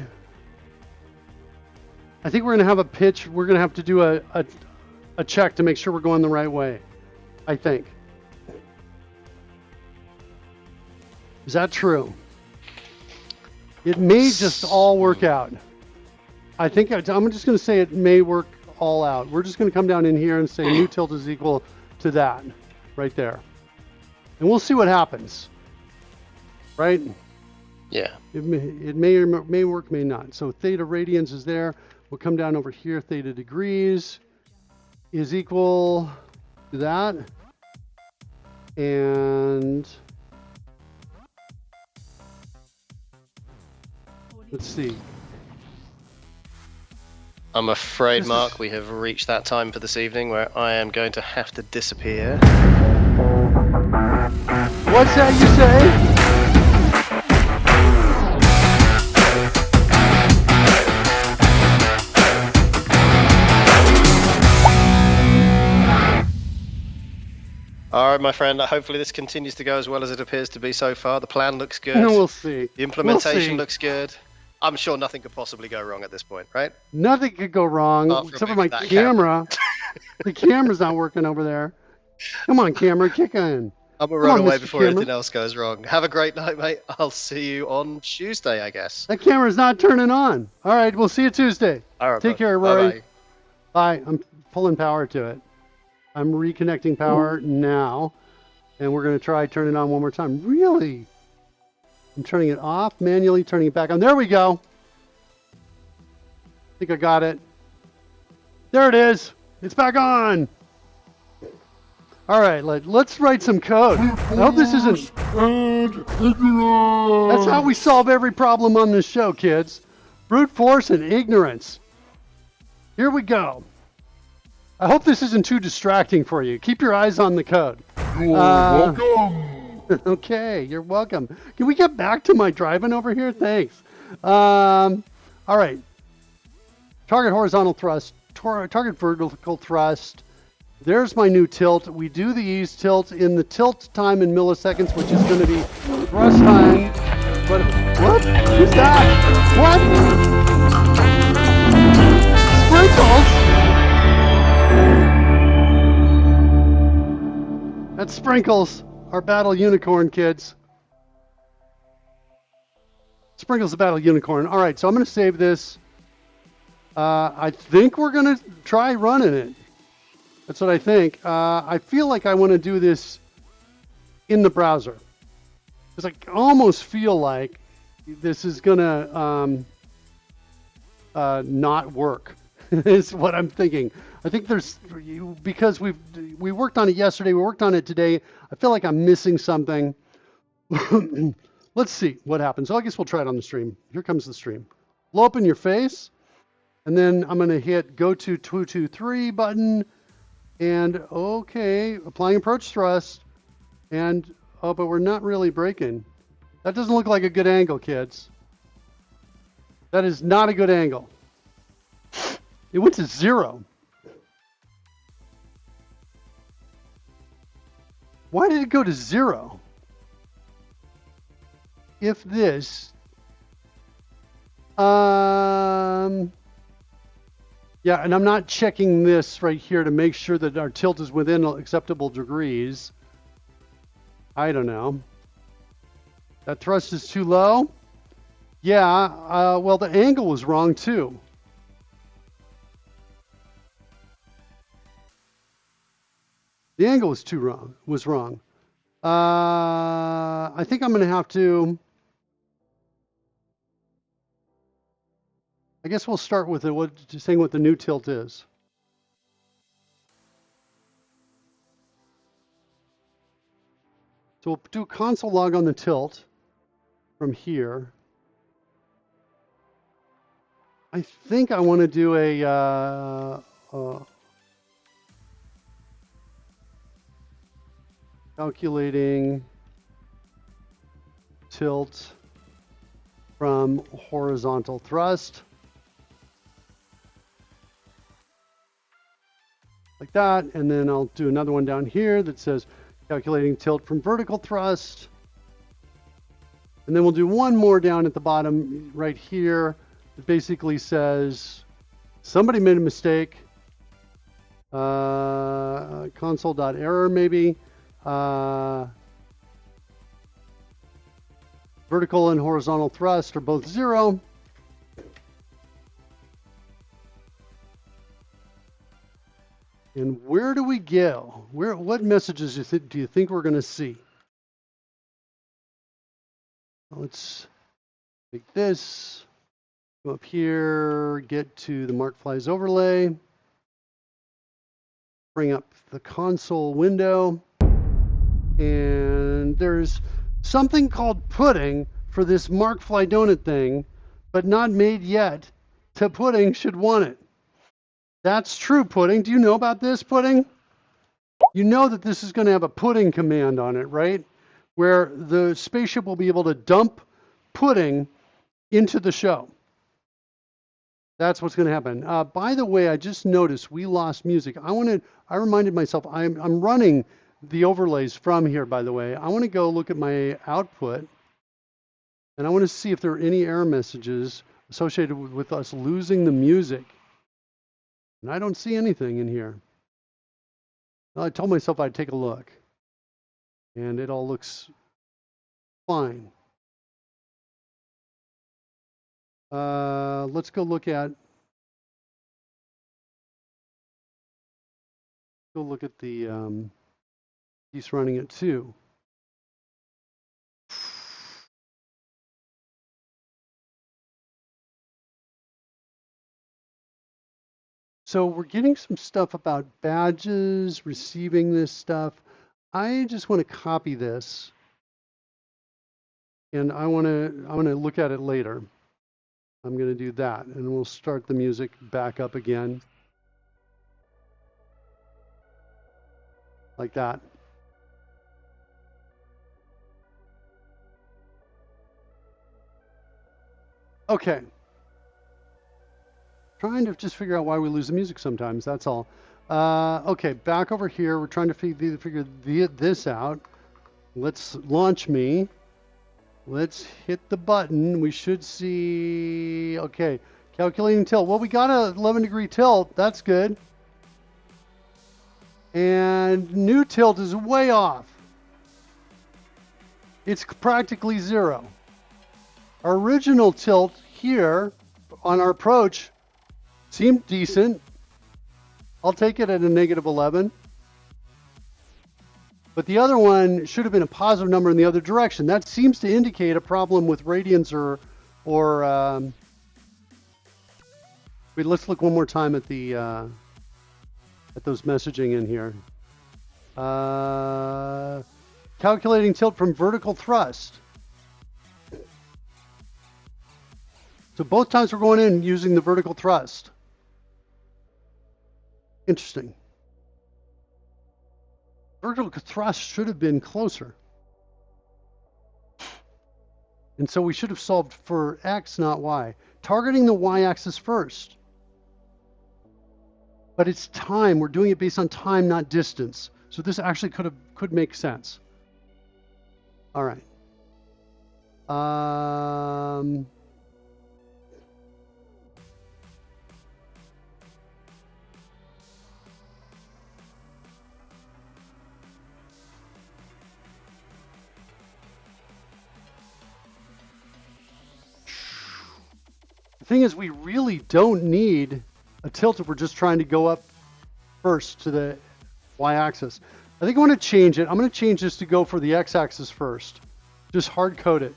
think we're going to have a pitch. We're going to have to do a check to make sure we're going the right way. I think. Is that true? It may just all work out. I think I'm just going to say it may work all out. We're just going to come down in here and say new tilt is equal to that right there. And we'll see what happens. Right? Yeah. It may or may work, may not. So theta radians is there. We'll come down over here. Theta degrees is equal to that. And let's see. I'm afraid, Mark, we have reached that time for this evening where I am going to have to disappear. What's that you say? All right, my friend. Hopefully this continues to go as well as it appears to be so far. The plan looks good. We'll see. The implementation looks good. I'm sure nothing could possibly go wrong at this point, right? Nothing could go wrong except for my camera. The camera's not working over there. Come on, camera, kick in. I'm gonna run away before anything else goes wrong. Have a great night, mate. I'll see you on Tuesday, I guess. That camera's not turning on. All right, we'll see you Tuesday. All right, take care, Rory. Bye. I'm pulling power to it. I'm reconnecting power now, and we're going to try turn it on one more time. Really? I'm turning it off, manually turning it back on. There we go. I think I got it. There it is. It's back on. All right, let's write some code. I hope this isn't... That's how we solve every problem on this show, kids. Brute force and ignorance. Here we go. I hope this isn't too distracting for you. Keep your eyes on the code. You're welcome. Okay, you're welcome. Can we get back to my driving over here? Thanks. All right. Target horizontal thrust. Target vertical thrust. There's my new tilt. We do the ease tilt in the tilt time in milliseconds, which is going to be thrust time. But what? Who's that? What? Sprinkles? That's Sprinkles, our battle unicorn, kids. Sprinkles the battle unicorn. All right, so I'm going to save this. I think we're going to try running it. That's what I think. I feel like I want to do this in the browser. Because I almost feel like this is going to not work, is what I'm thinking. I think because we worked on it yesterday, we worked on it today. I feel like I'm missing something. Let's see what happens. I guess we'll try it on the stream. Here comes the stream. Blow up in your face, and then I'm going to hit go to 223 button, and okay, applying approach thrust, and oh, but we're not really braking. That doesn't look like a good angle, kids. That is not a good angle. It went to 0. Why did it go to 0? If this, yeah, and I'm not checking this right here to make sure that our tilt is within acceptable degrees. I don't know. That thrust is too low? Yeah, well, the angle was wrong too. The angle was wrong. I think I'm going to have to... I guess we'll start with saying what the new tilt is. So we'll do a console log on the tilt from here. I think I want to do a calculating tilt from horizontal thrust. Like that. And then I'll do another one down here that says calculating tilt from vertical thrust. And then we'll do one more down at the bottom right here. It basically says somebody made a mistake. Console.error maybe. Vertical and horizontal thrust are both 0. And where do we go? What messages do you think we're going to see? Let's take this, go up here, get to the Mark Flies overlay, bring up the console window, and there's something called pudding for this Mark Fly donut thing, but not made yet. To pudding should want it. That's true, pudding. Do you know about this, pudding? You know that this is going to have a pudding command on it, right? Where the spaceship will be able to dump pudding into the show. That's what's going to happen. By the way, I just noticed we lost music. I reminded myself I'm running the overlays from here, by the way. I want to go look at my output, and I want to see if there are any error messages associated with us losing the music. And I don't see anything in here. Well, I told myself I'd take a look, and it all looks fine. Let's go look at the piece running it too. So we're getting some stuff about badges, receiving this stuff. I just want to copy this, and I want to look at it later. I'm going to do that, and we'll start the music back up again, like that. Okay. Trying to just figure out why we lose the music sometimes, that's all. Okay, back over here. We're trying to figure this out. Let's launch me. Let's hit the button. We should see, okay, calculating tilt. Well, we got a 11-degree tilt. That's good. And new tilt is way off. It's practically 0. Our original tilt here on our approach seemed decent. I'll take it at a -11. But the other one should have been a positive number in the other direction. That seems to indicate a problem with radians or wait, let's look one more time at the at those messaging in here. Calculating tilt from vertical thrust. So both times we're going in using the vertical thrust. Interesting. Vertical thrust should have been closer. And so we should have solved for X, not Y. Targeting the Y-axis first. But it's time. We're doing it based on time, not distance. So this actually could make sense. All right. The thing is, we really don't need a tilt if we're just trying to go up first to the y-axis. I think I want to change it. I'm going to change this to go for the x-axis first. Just hard code it.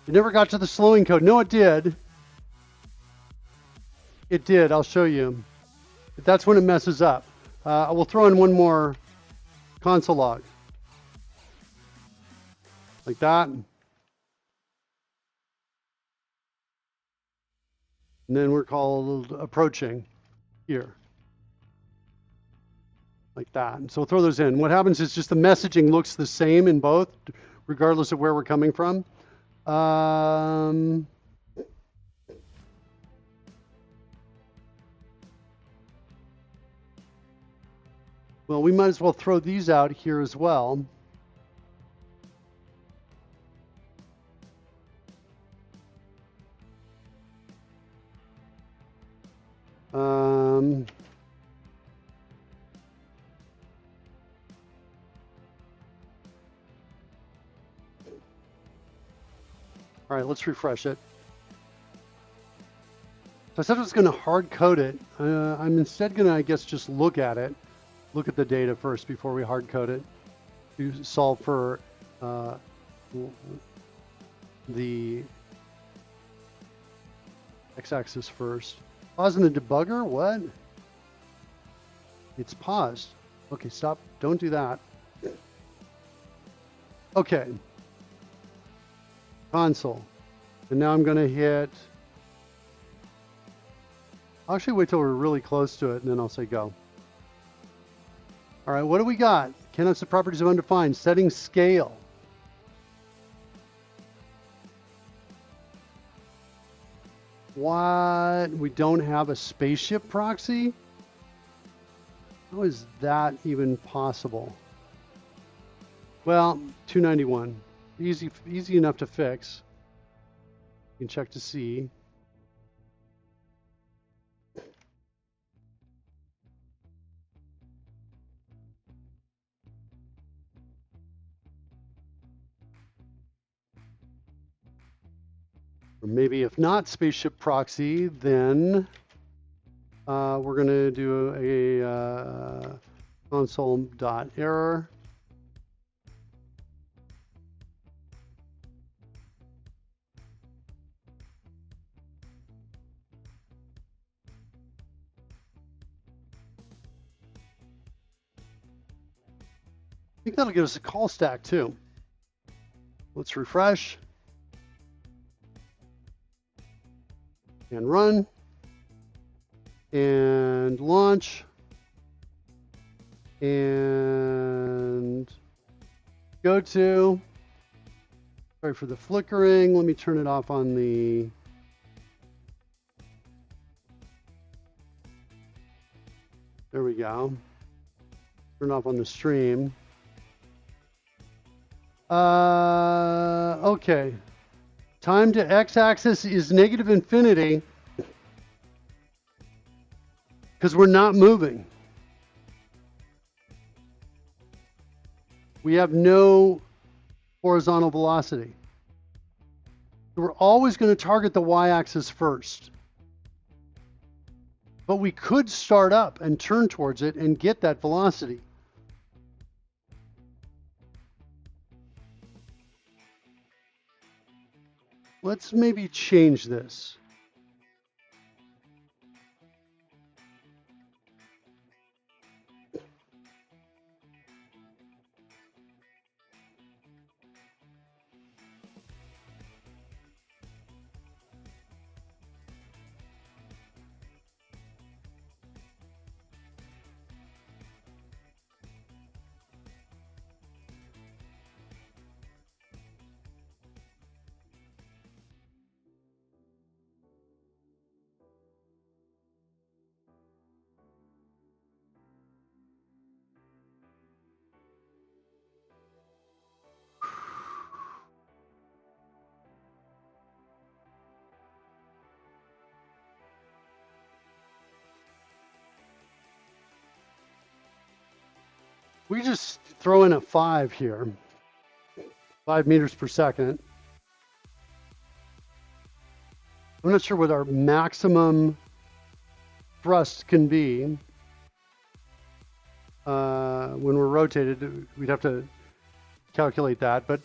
It never got to the slowing code. No, it did. It did. I'll show you. But that's when it messes up. I will throw in one more console log. Like that. And then we're called approaching here. like that. And so we'll throw those in. What happens is just the messaging looks the same in both, regardless of where we're coming from. Well, we might as well throw these out here as well. All right, let's refresh it. So I said I was going to hard code it. I'm instead going to, I guess, just look at it. Look at the data first before we hard code it. To solve for the x-axis first. Pause in the debugger? What? It's paused. Okay, stop. Don't do that. Okay. Console. And now I'm going to hit... I'll actually wait till we're really close to it, and then I'll say go. All right, what do we got? Cannot set properties of undefined. Setting scale. What? We don't have a spaceship proxy? How is that even possible? Well, 291. Easy enough to fix. You can check to see. Or maybe if not spaceship proxy, then we're going to do a console.error. I think that'll give us a call stack too. Let's refresh and run and launch and go to. Sorry for the flickering. Let me turn it off on the there we go. Turn off on the stream. Okay. Time to x-axis is negative infinity because we're not moving. We have no horizontal velocity. We're always going to target the y-axis first. But we could start up and turn towards it and get that velocity. Let's maybe change this. We just throw in a 5 here, 5 meters per second. I'm not sure what our maximum thrust can be when we're rotated. We'd have to calculate that, but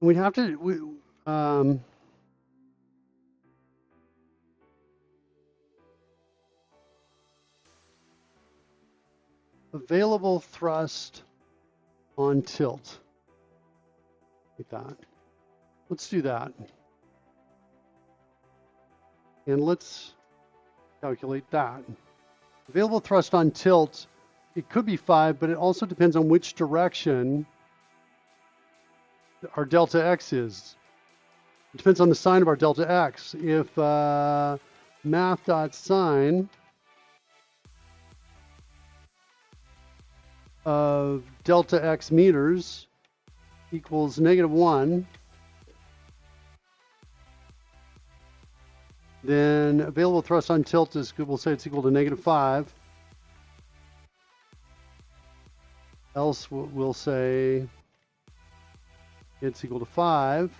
we'd have to, available thrust on tilt. Like that. Let's do that. And let's calculate that. Available thrust on tilt, it could be 5, but it also depends on which direction our delta x is. It depends on the sign of our delta x. If math.sine of delta x meters equals -1, then available thrust on tilt is, we'll say it's equal to -5. Else we'll say it's equal to 5.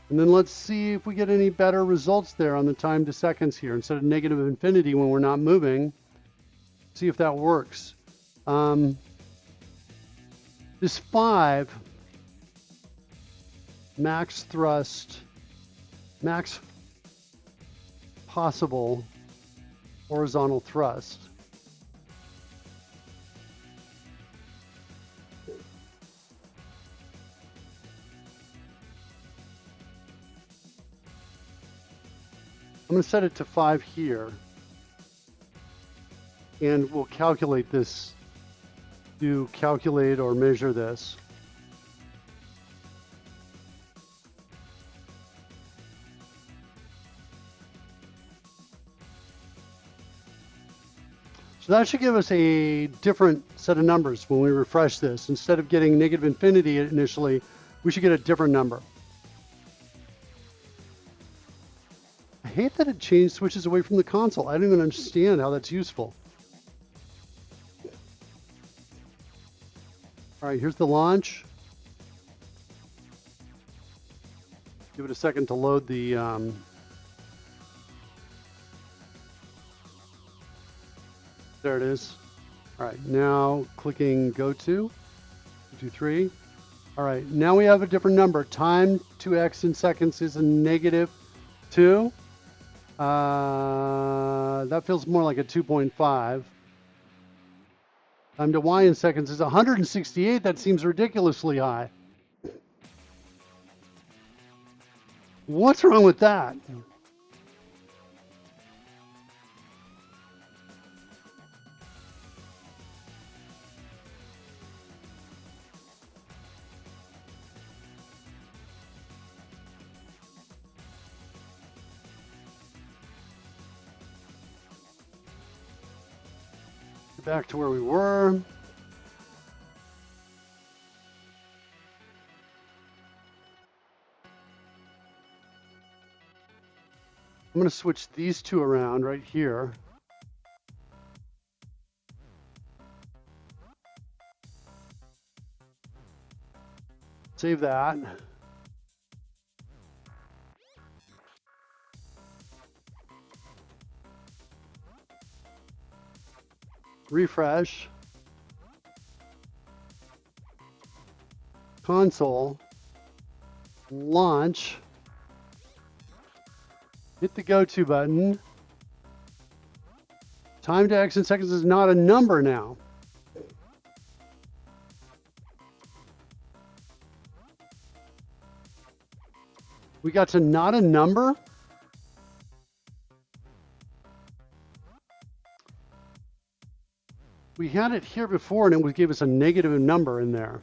And then let's see if we get any better results there on the time to seconds here. Instead of negative infinity when we're not moving, see if that works. This 5 max thrust, max possible horizontal thrust. I'm going to set it to 5 here, and we'll calculate this, calculate or measure this. So that should give us a different set of numbers when we refresh this. Instead of getting negative infinity initially, we should get a different number. I hate that it switches away from the console. I don't even understand how that's useful. All right, here's the launch. Give it a second to load the there it is. All right, now clicking go to 2, 3. All right, now we have a different number. Time to x in seconds is a -2. That feels more like a 2.5. Time to y in seconds is 168. That seems ridiculously high. What's wrong with that? Back to where we were. I'm going to switch these two around right here. Save that. Refresh. Console. Launch. Hit the go to button. Time to x in seconds is not a number now. We got to not a number? We had it here before and it gave us a negative number in there.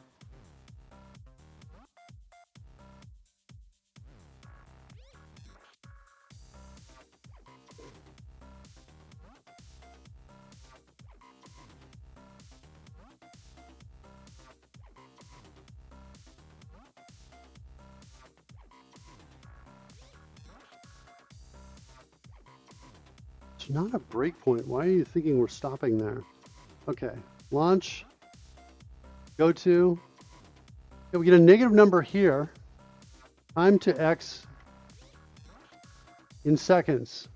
It's not a breakpoint. Why are you thinking we're stopping there? Okay, launch, go to. Yeah, we get a negative number here. Time to x in seconds.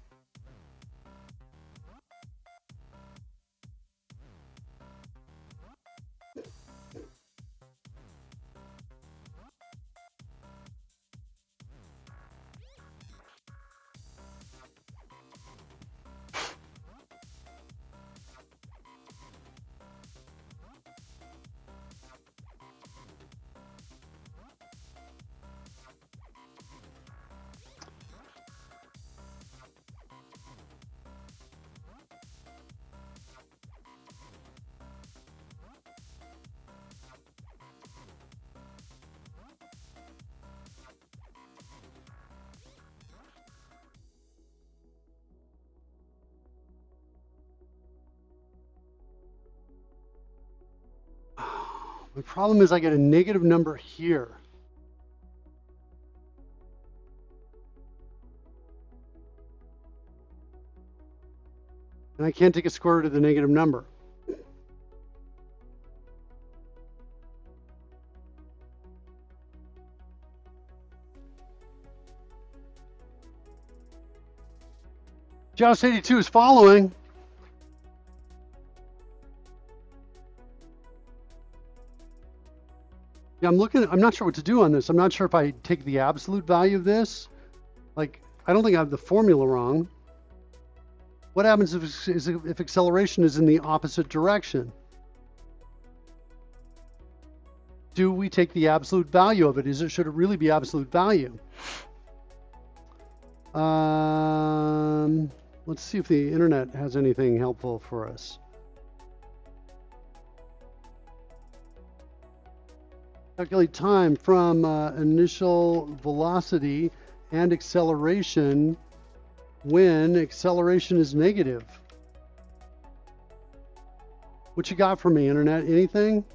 The problem is I get a negative number here. And I can't take a square root of the negative number. Joust 82 is following. Yeah, I'm not sure what to do on this. I'm not sure if I take the absolute value of this. Like, I don't think I have the formula wrong. What happens if acceleration is in the opposite direction? Do we take the absolute value of it? Should it really be absolute value? Let's see if the internet has anything helpful for us. Calculate time from initial velocity and acceleration when acceleration is negative. What you got for me, internet? Anything?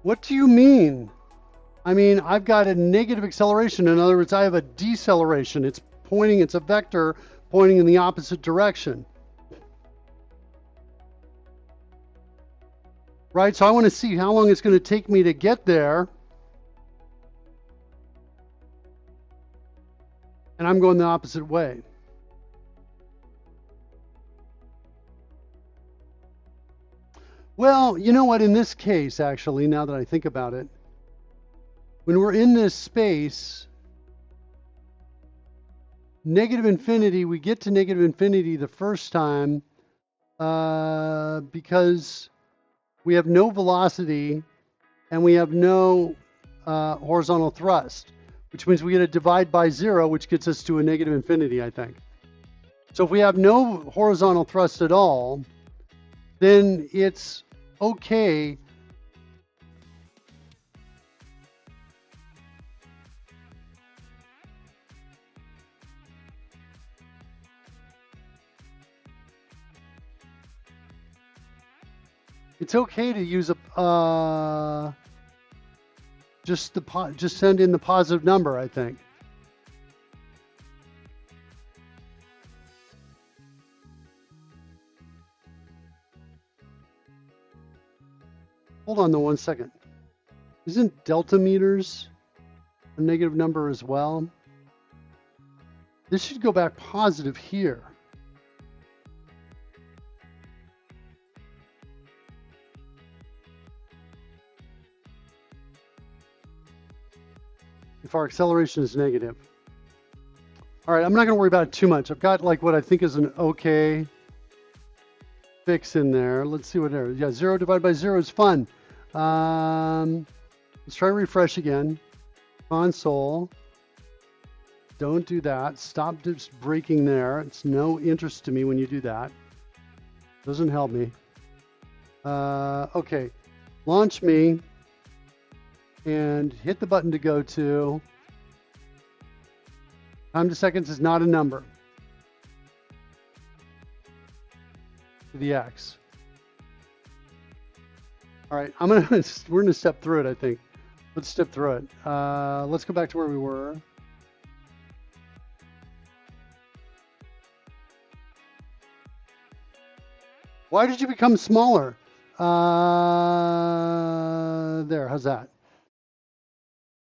What do you mean? I mean, I've got a negative acceleration. In other words, I have a deceleration. It's a vector pointing in the opposite direction. Right? So I want to see how long it's going to take me to get there. And I'm going the opposite way. Well, you know what? In this case, actually, now that I think about it, when we're in this space, negative infinity, we get to negative infinity the first time because we have no velocity and we have no horizontal thrust, which means we get to divide by 0, which gets us to a negative infinity, I think. So if we have no horizontal thrust at all, then it's okay to use a just send in the positive number, I think. Hold on though 1 second. Isn't delta meters a negative number as well? This should go back positive here. If our acceleration is negative. All right, I'm not going to worry about it too much. I've got like what I think is an okay fix in there. Let's see what there is. Yeah, 0 divided by 0 is fun. Let's try to refresh again. Console. Don't do that. Stop just breaking there. It's no interest to me when you do that. Doesn't help me. Okay, launch me and hit the button to go to. Time to seconds is not a number. To the X. All right, we're gonna step through it, I think. Let's step through it. Let's go back to where we were. Why did you become smaller? There, how's that?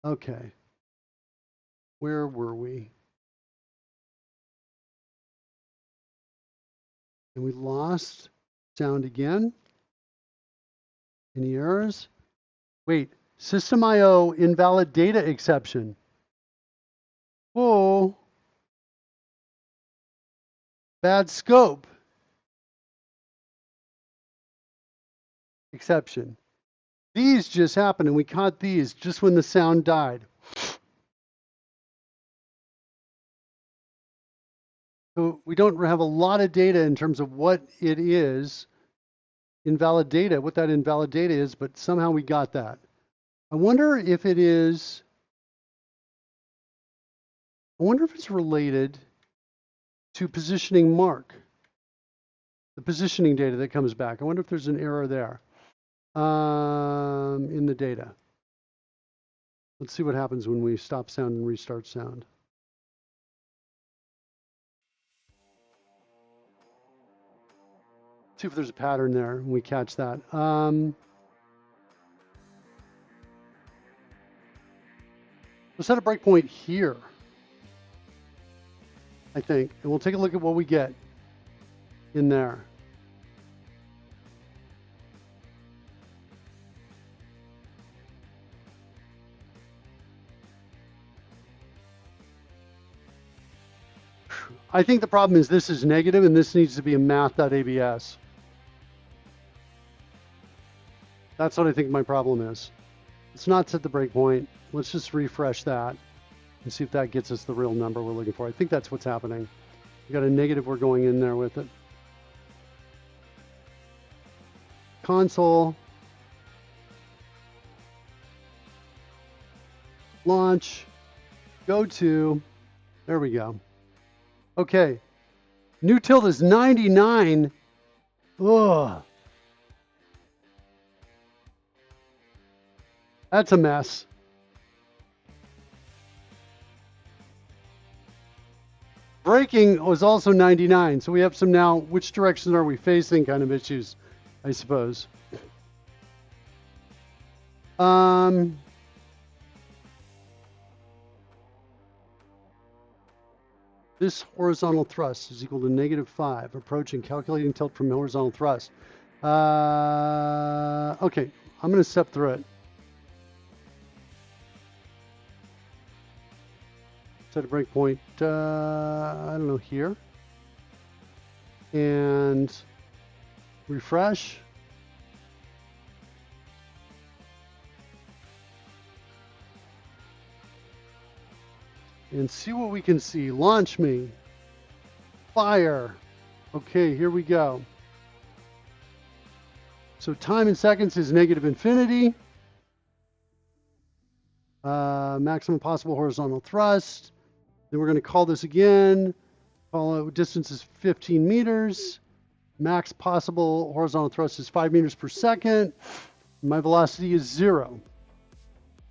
Okay. Where were we? And we lost sound again. Any errors? Wait, system IO invalid data exception. Whoa. Bad scope. Exception. These just happened and we caught these just when the sound died. So we don't have a lot of data in terms of what it is, invalid data, what that invalid data is, but somehow we got that. I wonder if it is I wonder if it's related to positioning mark, the positioning data that comes back. I wonder if there's an error there in the data. Let's see what happens when we stop sound and restart sound. See if there's a pattern there and we catch that. Let's set a breakpoint here, I think, and we'll take a look at what we get in there. I think the problem is this is negative and this needs to be a math.abs. That's what I think my problem is. Let's not set the breakpoint. Let's just refresh that and see if that gets us the real number we're looking for. I think that's what's happening. We got a negative, we're going in there with it. Console. Launch. Go to. There we go. Okay. New tilt is 99. Ugh. That's a mess. Braking was also 99, so we have some now, which direction are we facing kind of issues, I suppose. This horizontal thrust is equal to -5, approaching calculating tilt from horizontal thrust. Okay, I'm going to step through it. Set a breakpoint, I don't know, here. And refresh. And see what we can see. Launch me. Fire. Okay, here we go. So time in seconds is -infinity. Maximum possible horizontal thrust. Then we're going to call this again. Call it distance is 15 meters. Max possible horizontal thrust is 5 meters per second. My velocity is 0.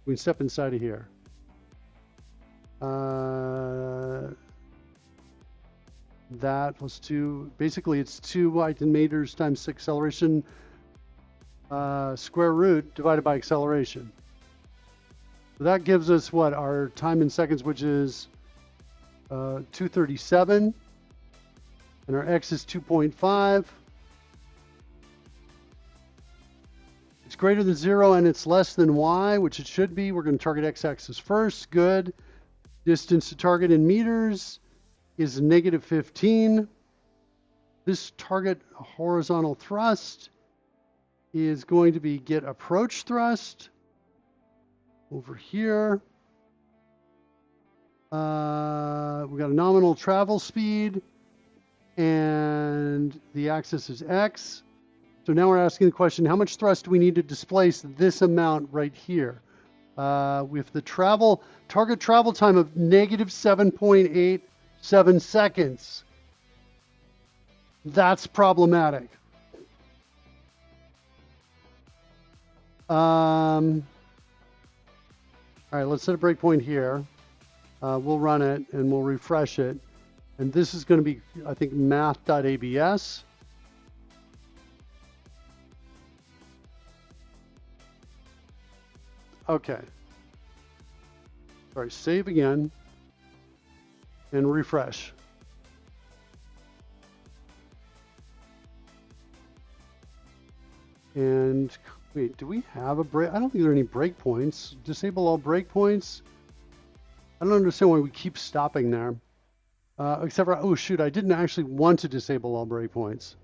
We can step inside of here. That plus 2. Basically, it's 2 meters times acceleration square root divided by acceleration. So that gives us what? Our time in seconds, which is 237. And our x is 2.5. It's greater than 0 and it's less than y, which it should be. We're going to target x-axis first. Good. Distance to target in meters is -15. This target horizontal thrust is going to be get approach thrust over here. We got a nominal travel speed and the axis is x. So now we're asking the question, how much thrust do we need to displace this amount right here? With the target travel time of -7.87 seconds. That's problematic. All right, let's set a breakpoint here. We'll run it and we'll refresh it. And this is going to be, I think, math.abs. Okay. Sorry, save again and refresh. And wait, do we have a break? I don't think there are any breakpoints. Disable all breakpoints. I don't understand why we keep stopping there. Except for, oh shoot, I didn't actually want to disable all breakpoints.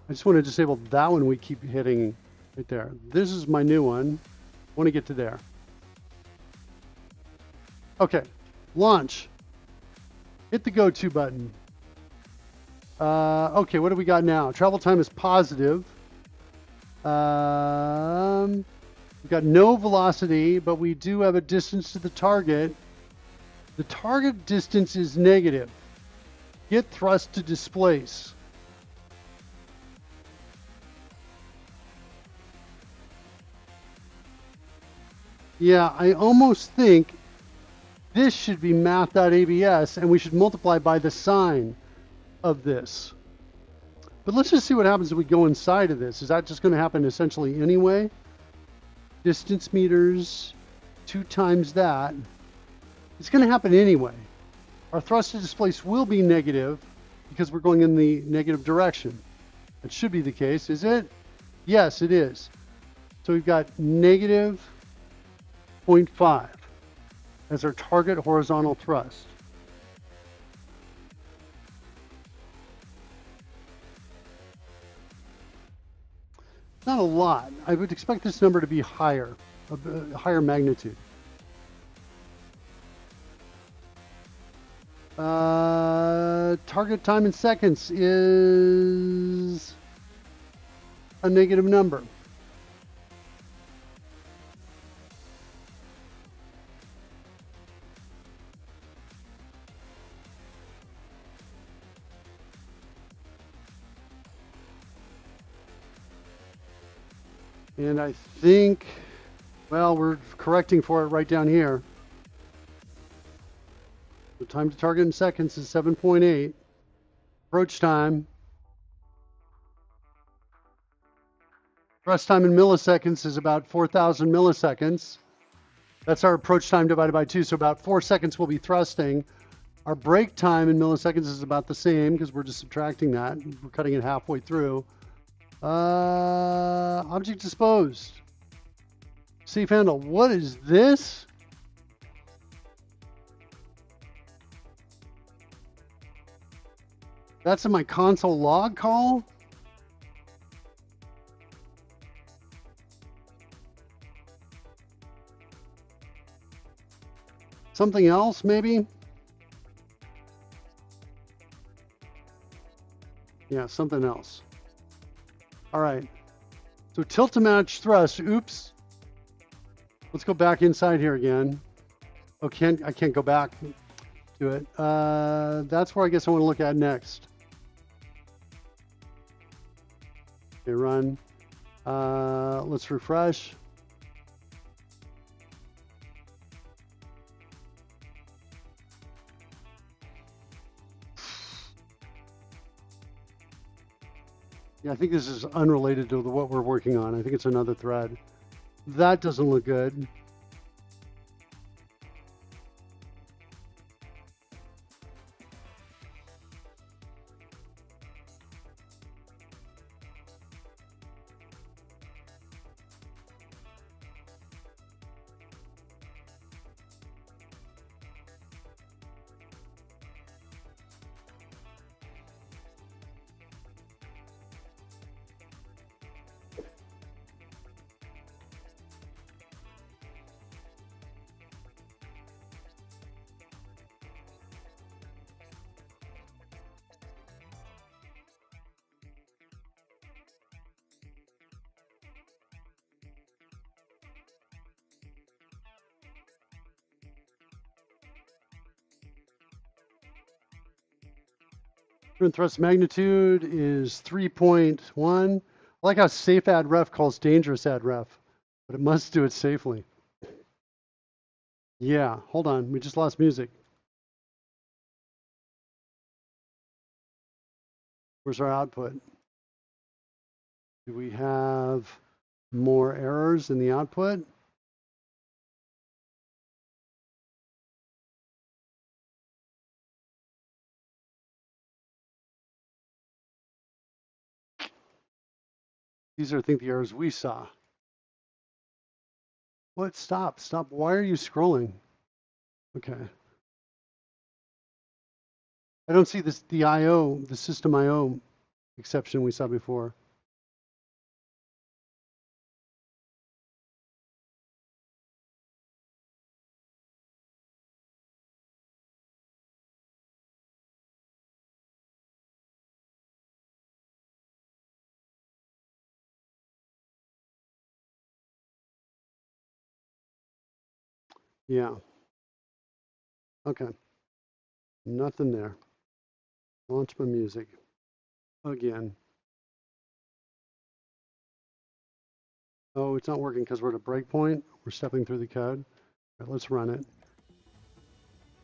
I just want to disable that one we keep hitting right there. This is my new one. I want to get to there. Okay, launch. Hit the go to button. Okay, what do we got now? Travel time is positive. We've got no velocity, but we do have a distance to the target The target distance is negative. Get thrust to displace. Yeah, I almost think this should be math.abs, and we should multiply by the sign of this. But let's just see what happens if we go inside of this. Is that just going to happen essentially anyway? Distance meters, 2 times that. It's going to happen anyway. Our thrust to displace will be negative because we're going in the negative direction. That should be the case, is it? Yes, it is. So we've got negative 0.5 as our target horizontal thrust. Not a lot. I would expect this number to be higher, a higher magnitude. Target time in seconds is a negative number. And I think, well, we're correcting for it right down here. The time to target in seconds is 7.8. Approach time. Thrust time in milliseconds is about 4,000 milliseconds. That's our approach time divided by 2. So about 4 seconds we'll be thrusting. Our break time in milliseconds is about the same because we're just subtracting that. We're cutting it halfway through. Object disposed. Safe handle. What is this? That's in my console log call? Something else, maybe? Yeah, something else. All right. So tilt to match thrust. Oops. Let's go back inside here again. Oh, I can't go back to it. That's where I guess I want to look at next. Okay, run. Let's refresh. Yeah, I think this is unrelated to what we're working on. I think it's another thread. That doesn't look good. Current thrust magnitude is 3.1. I like how safe add ref calls dangerous add ref, but it must do it safely. Yeah, hold on. We just lost music. Where's our output? Do we have more errors in the output? These are, I think, the errors we saw. What? Stop. Stop. Why are you scrolling? Okay. I don't see this, the I/O, the system I/O exception we saw before. Yeah. Okay. Nothing there. Launch my music. Again. Oh, it's not working because we're at a breakpoint. We're stepping through the code. All right, let's run it.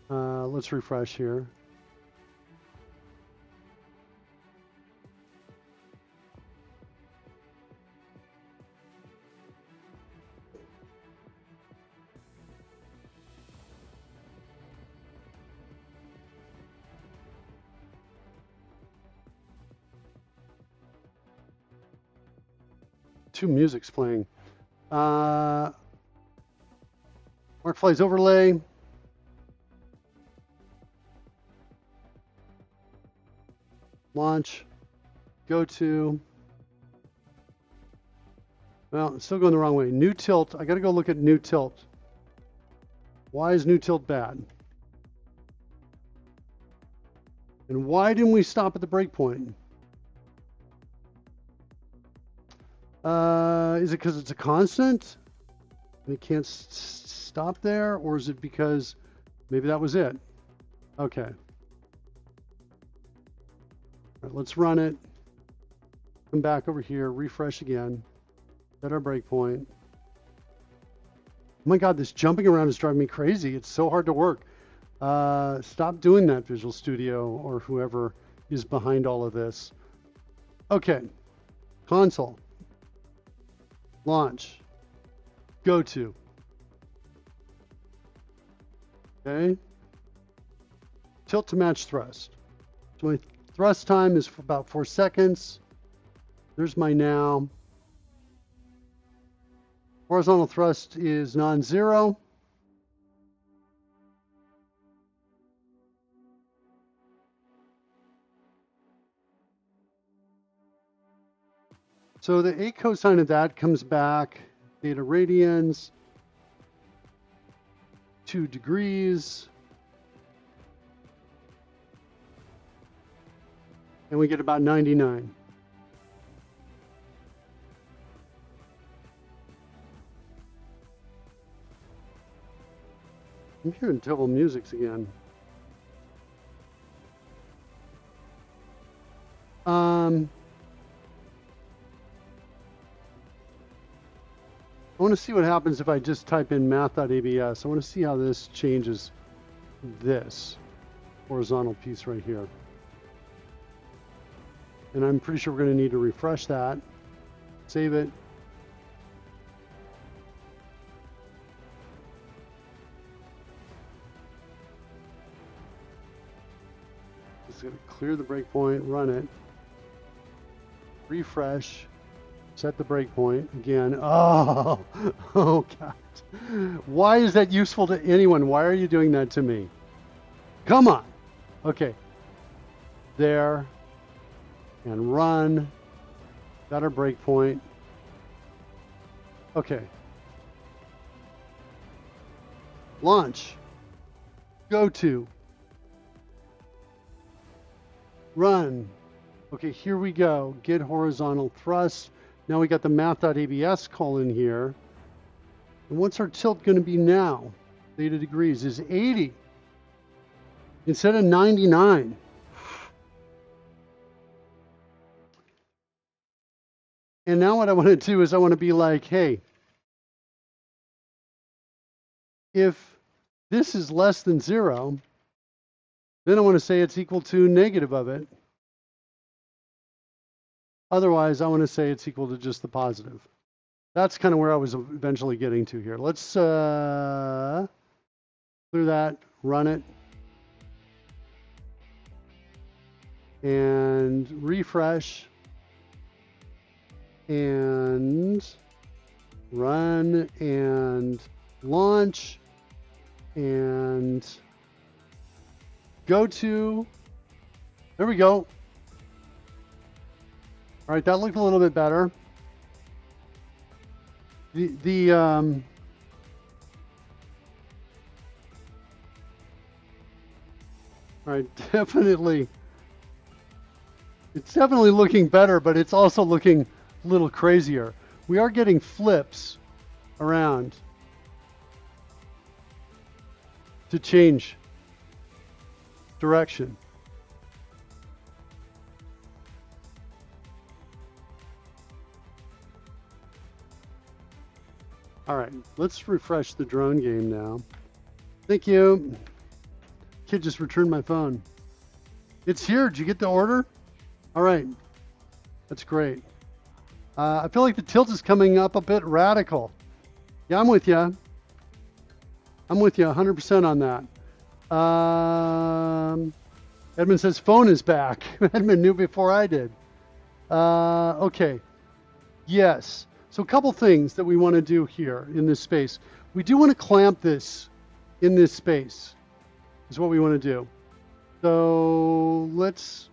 Let's refresh here. Two music's playing. Markfly's overlay. Launch. Go to. Well, it's still going the wrong way. New tilt. I got to go look at new tilt. Why is new tilt bad? And why didn't we stop at the breakpoint? Is it because it's a constant and it can't stop there? Or is it because maybe that was it? Okay. All right, let's run it. Come back over here, refresh again. Set our breakpoint. Oh my God, this jumping around is driving me crazy. It's so hard to work. Stop doing that, Visual Studio, or whoever is behind all of this. Okay. Console. Launch. Go to. Okay. Tilt to match thrust. So my thrust time is for about 4 seconds. There's my now. Horizontal thrust is non-zero. So the A cosine of that comes back, theta radians, 2 degrees. And we get about 99. I'm hearing double musics again. I want to see what happens if I just type in math.abs. I want to see how this changes this horizontal piece right here. And I'm pretty sure we're going to need to refresh that. Save it. Just going to clear the breakpoint, run it. Refresh. Set the breakpoint again. Oh, oh God. Why is that useful to anyone? Why are you doing that to me? Come on. Okay. There. And run. Got our breakpoint. Okay. Launch. Go to. Run. Okay, here we go. Get horizontal thrust. Now we got the math.abs call in here. And what's our tilt going to be now? Theta degrees is 80 instead of 99. And now what I want to do is I want to be like, hey, if this is less than 0, then I want to say it's equal to negative of it. Otherwise, I want to say it's equal to just the positive. That's kind of where I was eventually getting to here. Let's clear that, run it, and refresh, and run, and launch, and go to. There we go. All right, that looked a little bit better. All right, definitely. It's definitely looking better, but it's also looking a little crazier. We are getting flips around to change direction. All right, let's refresh the drone game now. Thank you. Kid just returned my phone. It's here. Did you get the order? All right. That's great. I feel like the tilt is coming up a bit radical. Yeah, I'm with you. I'm with you 100% on that. Edmund says phone is back. Edmund knew before I did. Okay. Yes. So a couple things that we want to do here in this space. We do want to clamp this in this space is what we want to do. So let's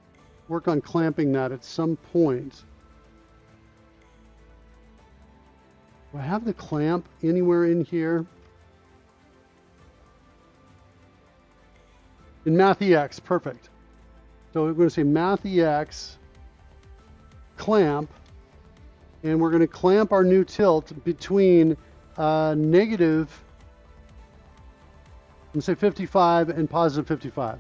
work on clamping that at some point. Do I have the clamp anywhere in here? In MathEX, perfect. So we're going to say MathEX clamp, and we're going to clamp our new tilt between negative, let's say 55 and positive 55.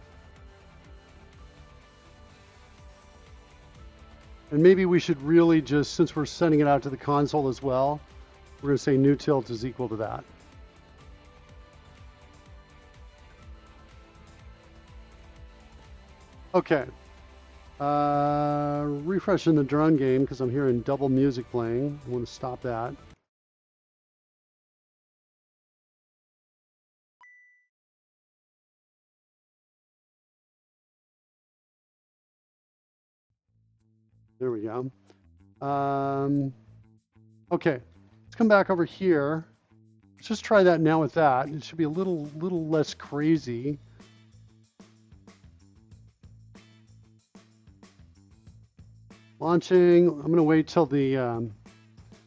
And maybe we should really just, since we're sending it out to the console as well, we're going to say new tilt is equal to that. Okay. Refreshing the drone game because I'm hearing double music playing. I want to stop that. There we go. Okay, let's come back over here. Let's just try that now with that. It should be a little less crazy. Launching. I'm going to wait till the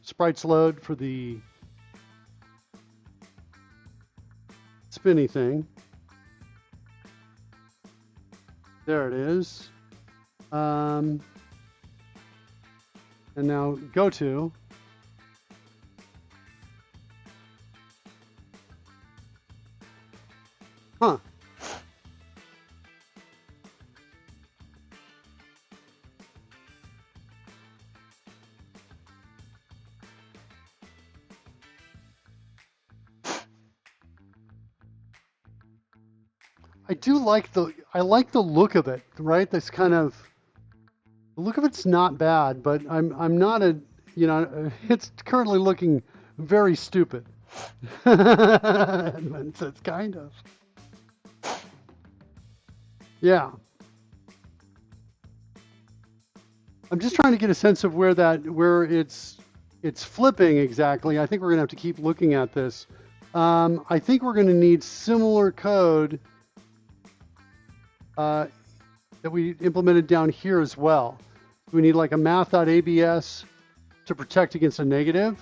sprites load for the spinny thing. There it is. And now go to. Huh. I like the look of it, right? This kind of, the look of it's not bad, but I'm not a, you know, it's currently looking very stupid. It's kind of. Yeah. I'm just trying to get a sense of where it's flipping exactly. I think we're gonna have to keep looking at this. I think we're gonna need similar code that we implemented down here as well. We need like a math.abs to protect against a negative.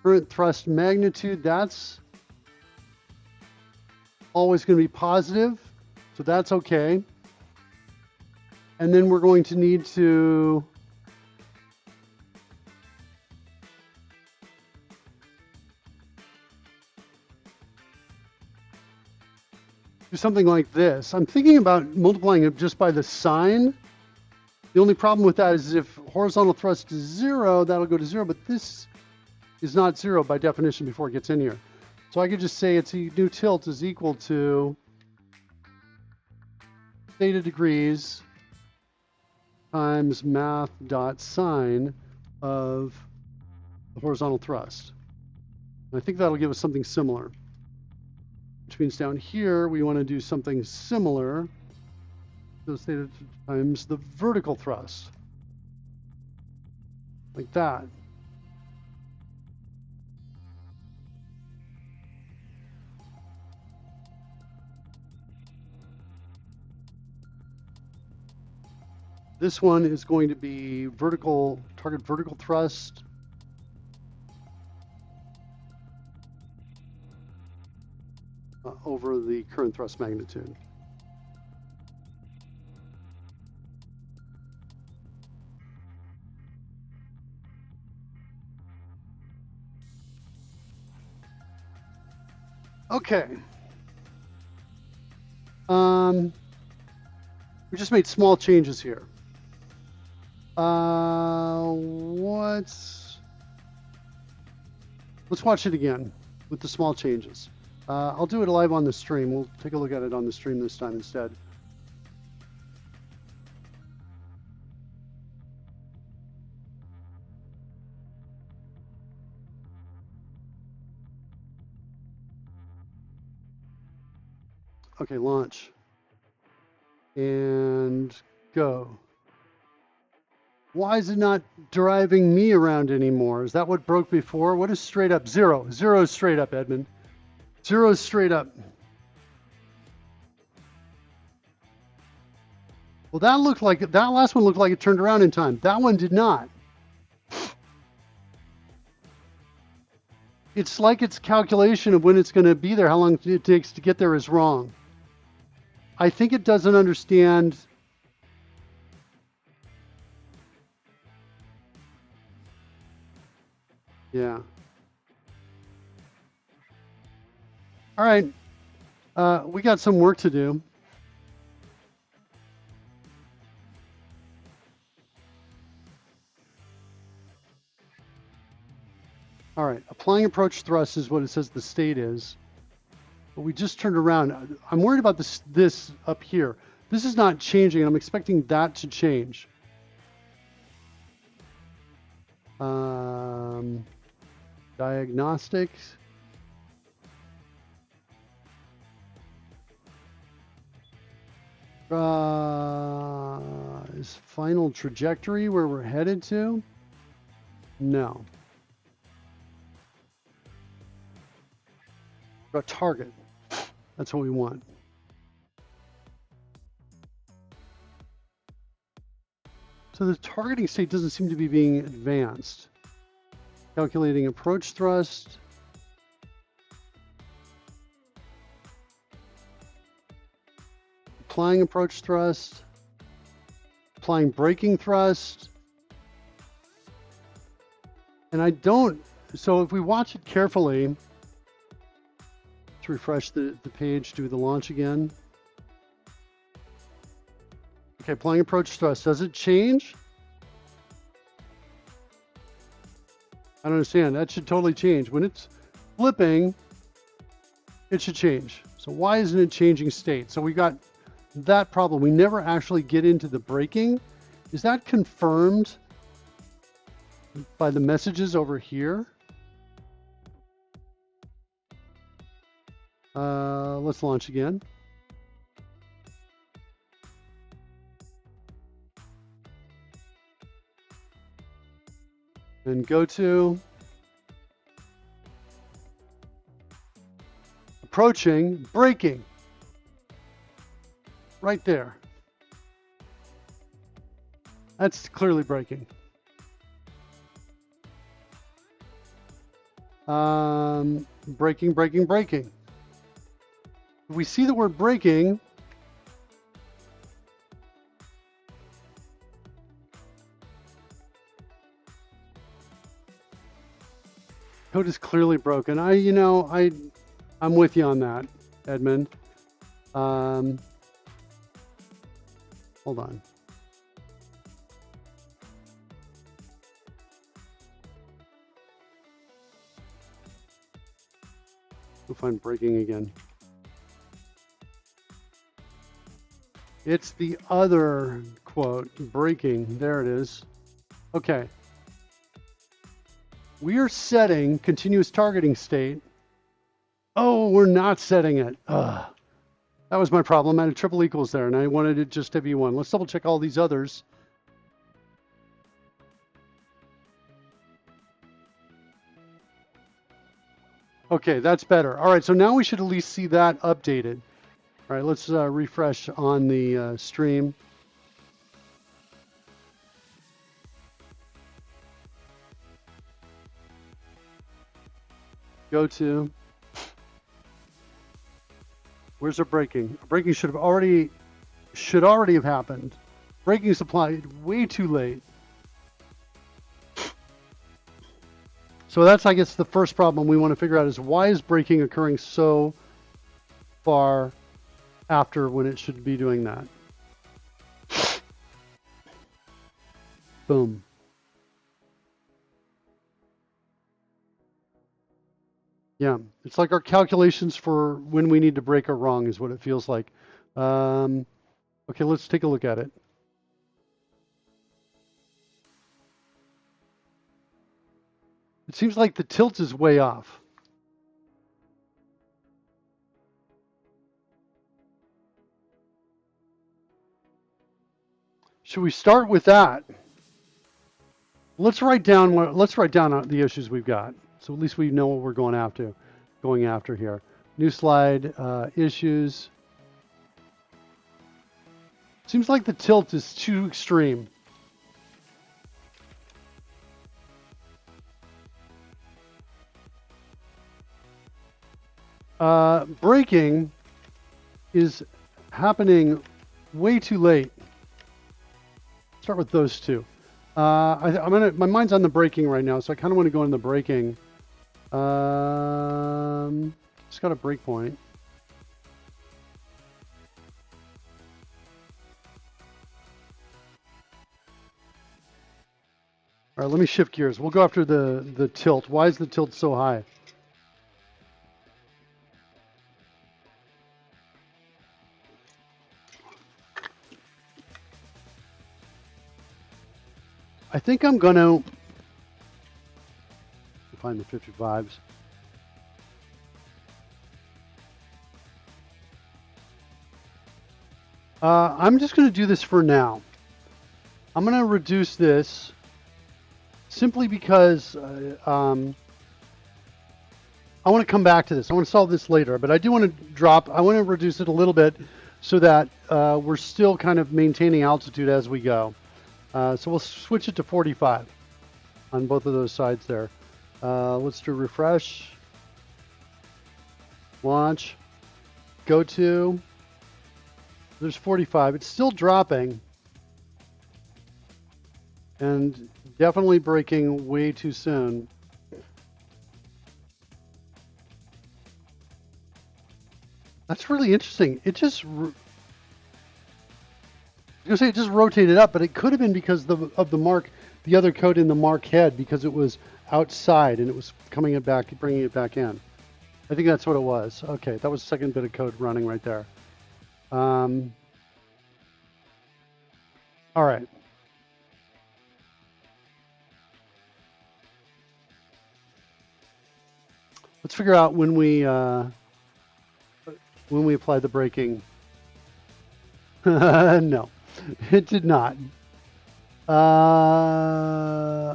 Current thrust magnitude, that's always going to be positive, so that's okay. And then we're going to need to do something like this. I'm thinking about multiplying it just by the sign. The only problem with that is if horizontal thrust is 0, that'll go to 0, but this is not 0 by definition before it gets in here. So I could just say its new tilt is equal to theta degrees times math.sine of the horizontal thrust. And I think that'll give us something similar. Which means down here we want to do something similar. So theta times the vertical thrust. Like that. This one is going to be vertical, target vertical thrust. Over the current thrust magnitude. Okay. We just made small changes here. Let's watch it again with the small changes. I'll do it live on the stream. We'll take a look at it on the stream this time instead. Okay, launch. And go. Why is it not driving me around anymore? Is that what broke before? What is straight up? 0. 0 is straight up, Edmund. 0 is straight up. Well, that last one looked like it turned around in time. That one did not. It's like its calculation of when it's going to be there, how long it takes to get there is wrong. I think it doesn't understand. Yeah. All right. We got some work to do. All right. Applying approach thrust is what it says the state is. But we just turned around. I'm worried about this up here. This is not changing. I'm expecting that to change. Diagnostics. Is final trajectory where we're headed to? No. A target. That's what we want. So the targeting state doesn't seem to be being advanced. Calculating approach thrust. Applying approach thrust. Applying braking thrust. And I don't, so if we watch it carefully, let's refresh the page, do the launch again. Okay, applying approach thrust. Does it change? I don't understand. That should totally change. When it's flipping, it should change. So why isn't it changing state? So we got that problem. We never actually get into the braking. Is that confirmed by the messages over here? Let's launch again. And go to approaching, braking. Right there. That's clearly braking. Braking, braking, braking. If we see the word braking, code is clearly broken. I'm with you on that, Edmund. Hold on. We'll find braking again. It's the other quote, braking. There it is. Okay. We are setting continuous targeting state. Oh, we're not setting it. Ugh. That was my problem. I had a triple equals there, and I wanted it just to be one. Let's double check all these others. Okay, that's better. All right, so now we should at least see that updated. All right, let's refresh on the stream. Go to. Where's our braking? Braking should already have happened. Braking is applied way too late. So that's, I guess, the first problem we want to figure out is why is braking occurring so far after when it should be doing that. Boom. Yeah, it's like our calculations for when we need to brake are wrong is what it feels like. Okay, let's take a look at it. It seems like the tilt is way off. Should we start with that? Let's write down the issues we've got. So at least we know what we're going after here. New slide, issues. Seems like the tilt is too extreme. Braking is happening way too late. Start with those two. My mind's on the braking right now, so I kind of want to go in the braking. Just got a break point. All right, let me shift gears. We'll go after the tilt. Why is the tilt so high? I think I'm gonna find the 55s. I'm just going to do this for now. I'm going to reduce this simply because I want to come back to this. I want to solve this later, but I do want to I want to reduce it a little bit so that we're still kind of maintaining altitude as we go. So we'll switch it to 45 on both of those sides there. Let's do refresh, launch, go to. There's 45. It's still dropping and definitely braking way too soon. That's really interesting. It just it just rotated up, but it could have been because of the mark, the other code in the mark head, because it was outside and it was bringing it back in. I think that's what it was. Okay, that was the second bit of code running right there. All right. Let's figure out when we apply the braking. No, it did not.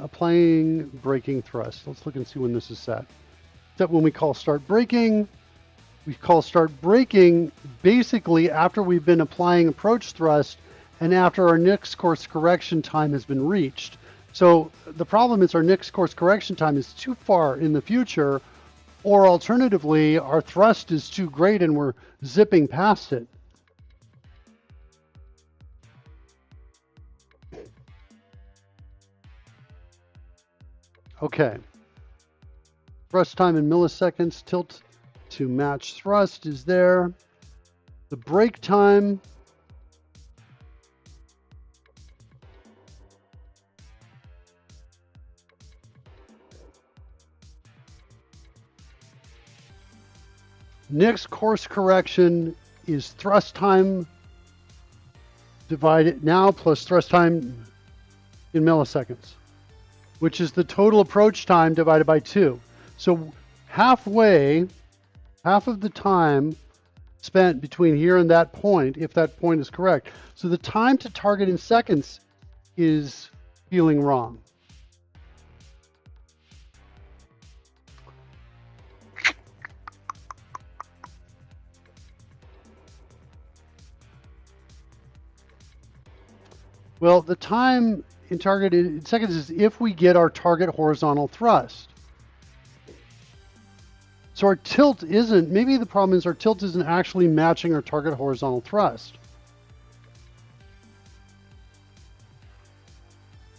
Applying braking thrust. Let's look and see when this is set. Set when we call start braking. We call start braking basically after we've been applying approach thrust and after our next course correction time has been reached. So the problem is our next course correction time is too far in the future, or alternatively, our thrust is too great and we're zipping past it. Okay. Thrust time in milliseconds, tilt to match thrust is there. The brake time. Next course correction is thrust time divided now plus thrust time in milliseconds, which is the total approach time divided by 2. So half of the time spent between here and that point, if that point is correct. So the time to target in seconds is feeling wrong. Well, the time in target in seconds is if we get our target horizontal thrust. So our tilt isn't, maybe the problem is our tilt isn't actually matching our target horizontal thrust.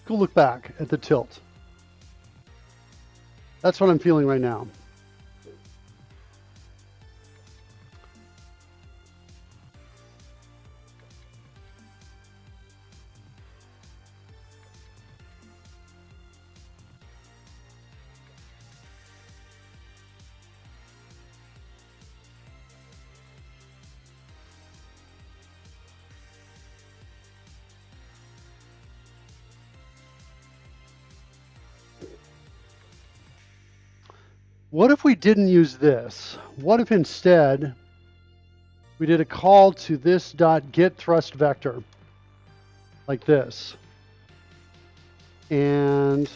Go look back at the tilt. That's what I'm feeling right now. What if we didn't use this? What if instead we did a call to this dot get thrust vector like this? And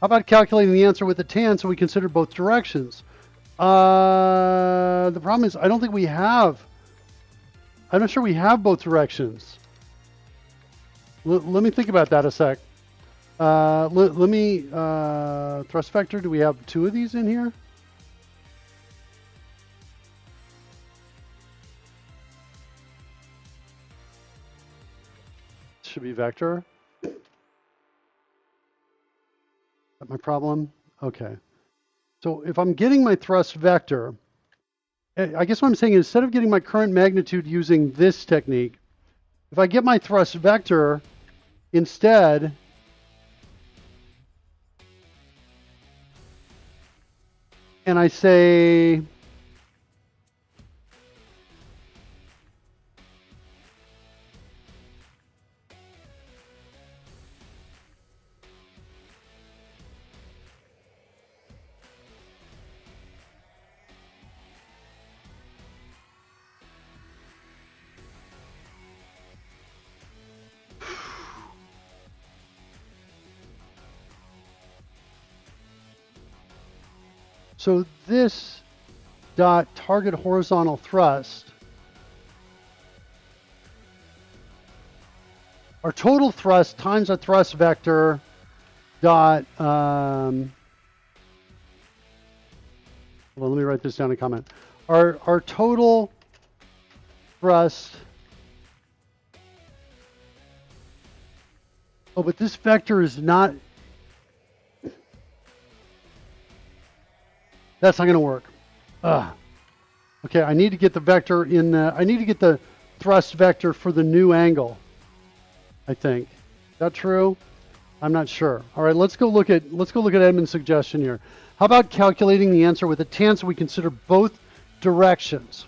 how about calculating the answer with a tan so we consider both directions? The problem is I'm not sure we have both directions. Let me think about that a sec. Let me, thrust vector, do we have two of these in here? Should be vector. Is that my problem? Okay. So if I'm getting my thrust vector, I guess what I'm saying is instead of getting my current magnitude using this technique, if I get my thrust vector instead, and I say, so this dot target horizontal thrust, our total thrust times our thrust vector dot, well, let me write this down in a comment. Our total thrust, oh, but this vector is not, that's not going to work. Okay, I need to get the vector in the, I need to get the thrust vector for the new angle, I think. Is that true? I'm not sure. All right, let's go look at Edmund's suggestion here. How about calculating the answer with a tan so we consider both directions?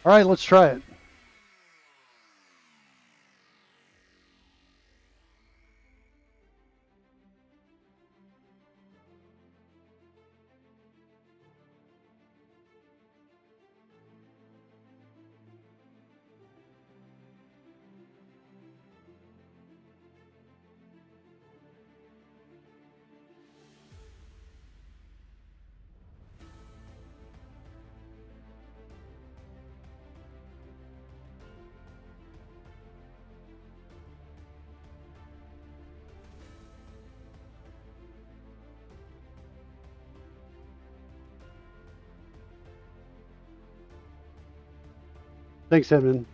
All right, let's try it. Thanks, Edmund.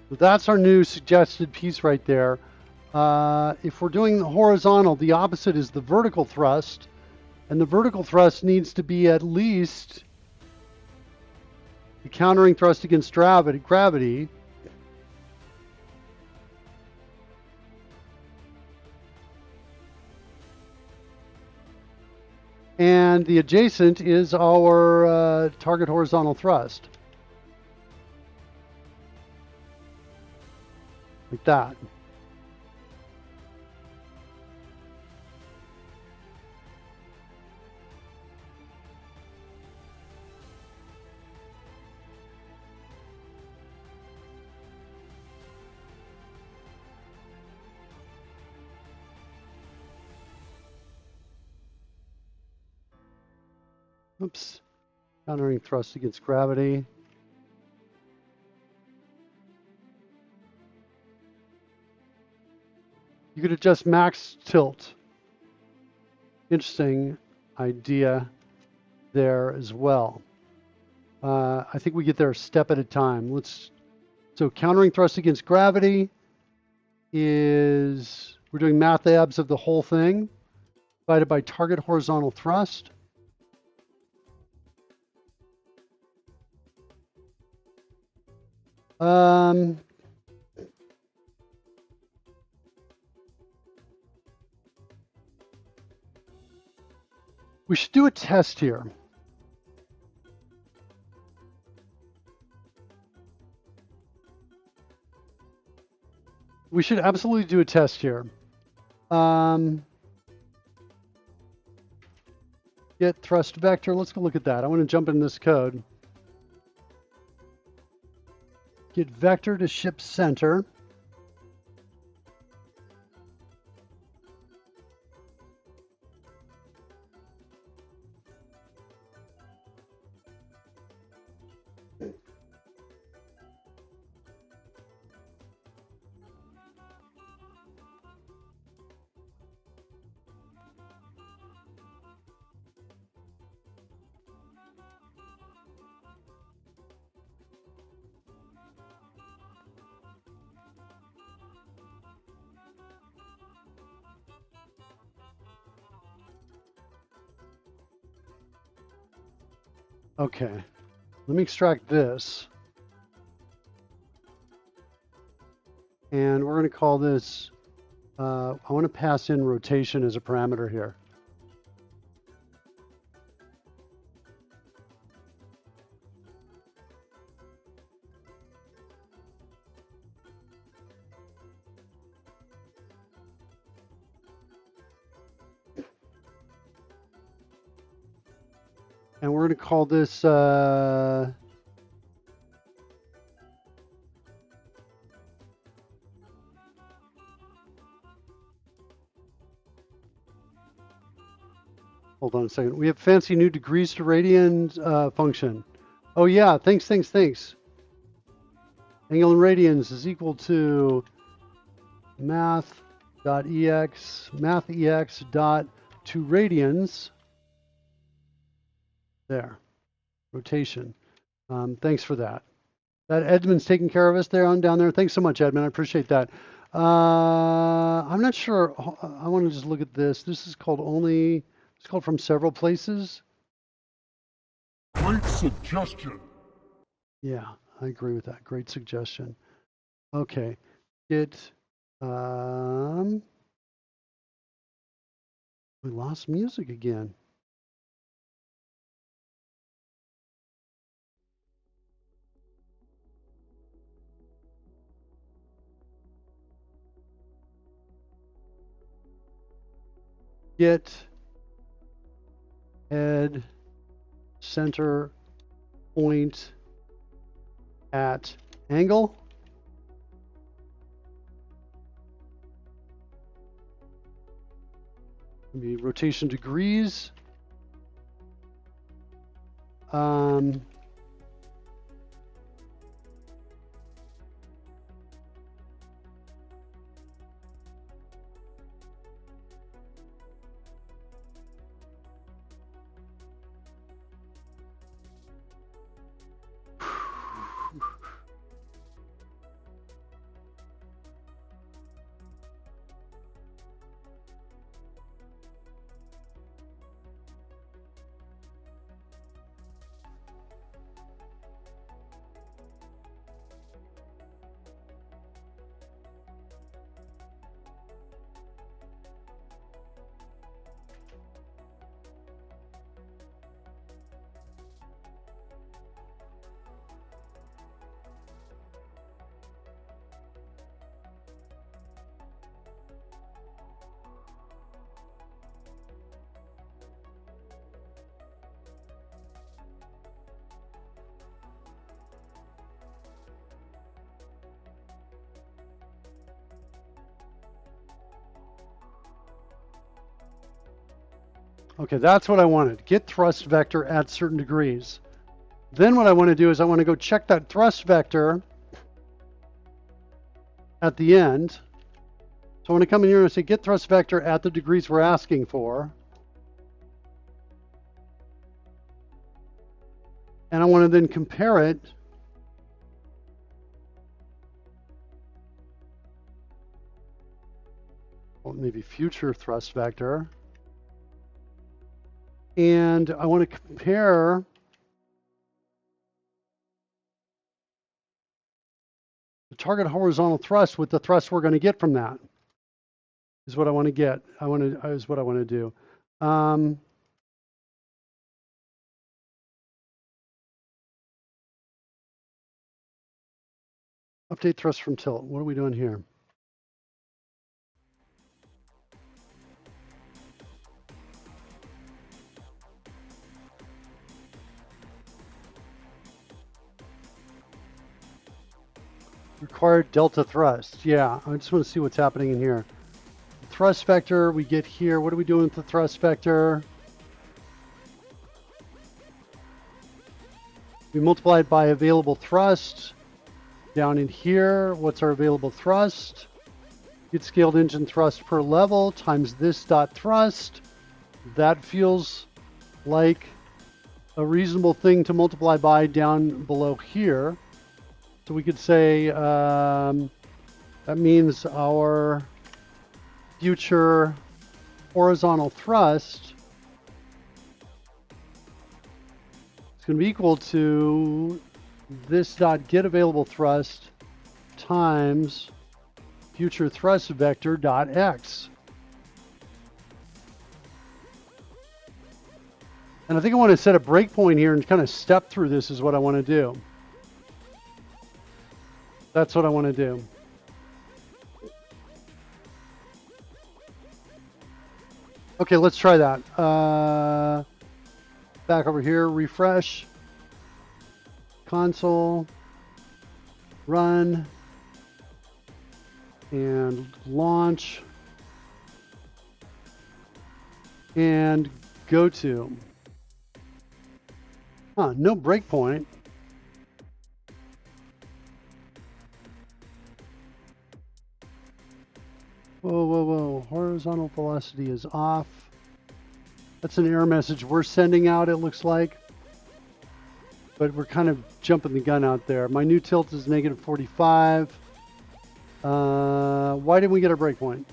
So that's our new suggested piece right there. If we're doing the horizontal, the opposite is the vertical thrust, and the vertical thrust needs to be at least the countering thrust against gravity. And the adjacent is our target horizontal thrust. Like that. Oops. Countering thrust against gravity. You could adjust max tilt. Interesting idea there as well. I think we get there a step at a time. So countering thrust against gravity is, we're doing math abs of the whole thing. divided by target horizontal thrust. We should do a test here. We should absolutely do a test here. Get thrust vector. Let's go look at that. I want to jump in this code. Get vector to ship center. Okay, let me extract this. And we're going to call this, I want to pass in rotation as a parameter here. And we're going to call this, hold on a second. We have fancy new degrees to radians function. Oh yeah, thanks. Angle in radians is equal to math.ex dot to radians. There, rotation. Thanks for that. That Edmund's taking care of us there down there. Thanks so much, Edmund. I appreciate that. I'm not sure. I want to just look at this. This is called only. It's called from several places. Great suggestion. Yeah, I agree with that. Great suggestion. Okay, we lost music again. Get head center point at angle. Maybe rotation degrees. Okay, that's what I wanted. Get thrust vector at certain degrees. Then what I want to do is I want to go check that thrust vector at the end. So I want to come in here and say get thrust vector at the degrees we're asking for. And I want to then compare it maybe future thrust vector. And I want to compare the target horizontal thrust with the thrust we're going to get from that. Is what I want to get. Is what I want to do. Update thrust from tilt. What are we doing here? Required delta thrust. Yeah, I just want to see what's happening in here. The thrust vector we get here. What are we doing with the thrust vector? We multiply it by available thrust. Down in here, what's our available thrust? Get scaled engine thrust per level times this dot thrust. That feels like a reasonable thing to multiply by down below here. So we could say that means our future horizontal thrust is going to be equal to this dot get available thrust times future thrust vector dot x. And I think I want to set a breakpoint here and kind of step through this is what I want to do. That's what I want to do. Okay, let's try that. Back over here, refresh, console, run, and launch, and go to. No breakpoint. Whoa, whoa, whoa. Horizontal velocity is off. That's an error message we're sending out, it looks like. But we're kind of jumping the gun out there. My new tilt is negative 45. Why didn't we get our breakpoint?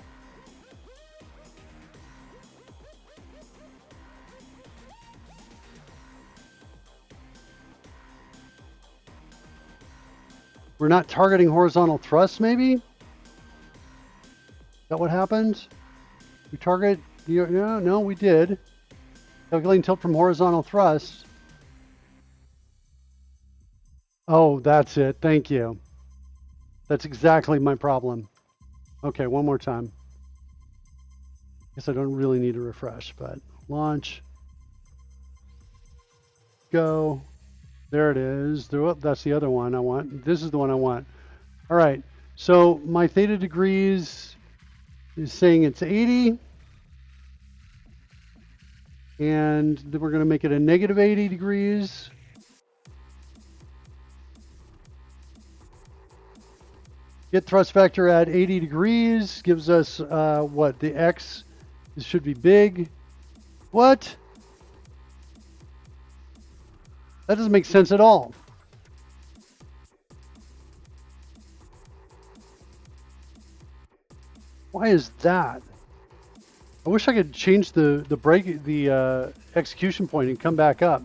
We're not targeting horizontal thrust, maybe? Is that what happened? We target, no, we did. Calculating tilt from horizontal thrust. Oh, that's it. Thank you. That's exactly my problem. Okay, one more time. Guess I don't really need to refresh, but launch. Go. There it is. That's the other one I want. This is the one I want. All right. So my theta degrees is saying it's 80. And then we're going to make it a negative 80 degrees. Get thrust vector at 80 degrees gives us what? The x should be big. What? That doesn't make sense at all. Why is that? I wish I could change the execution point and come back up.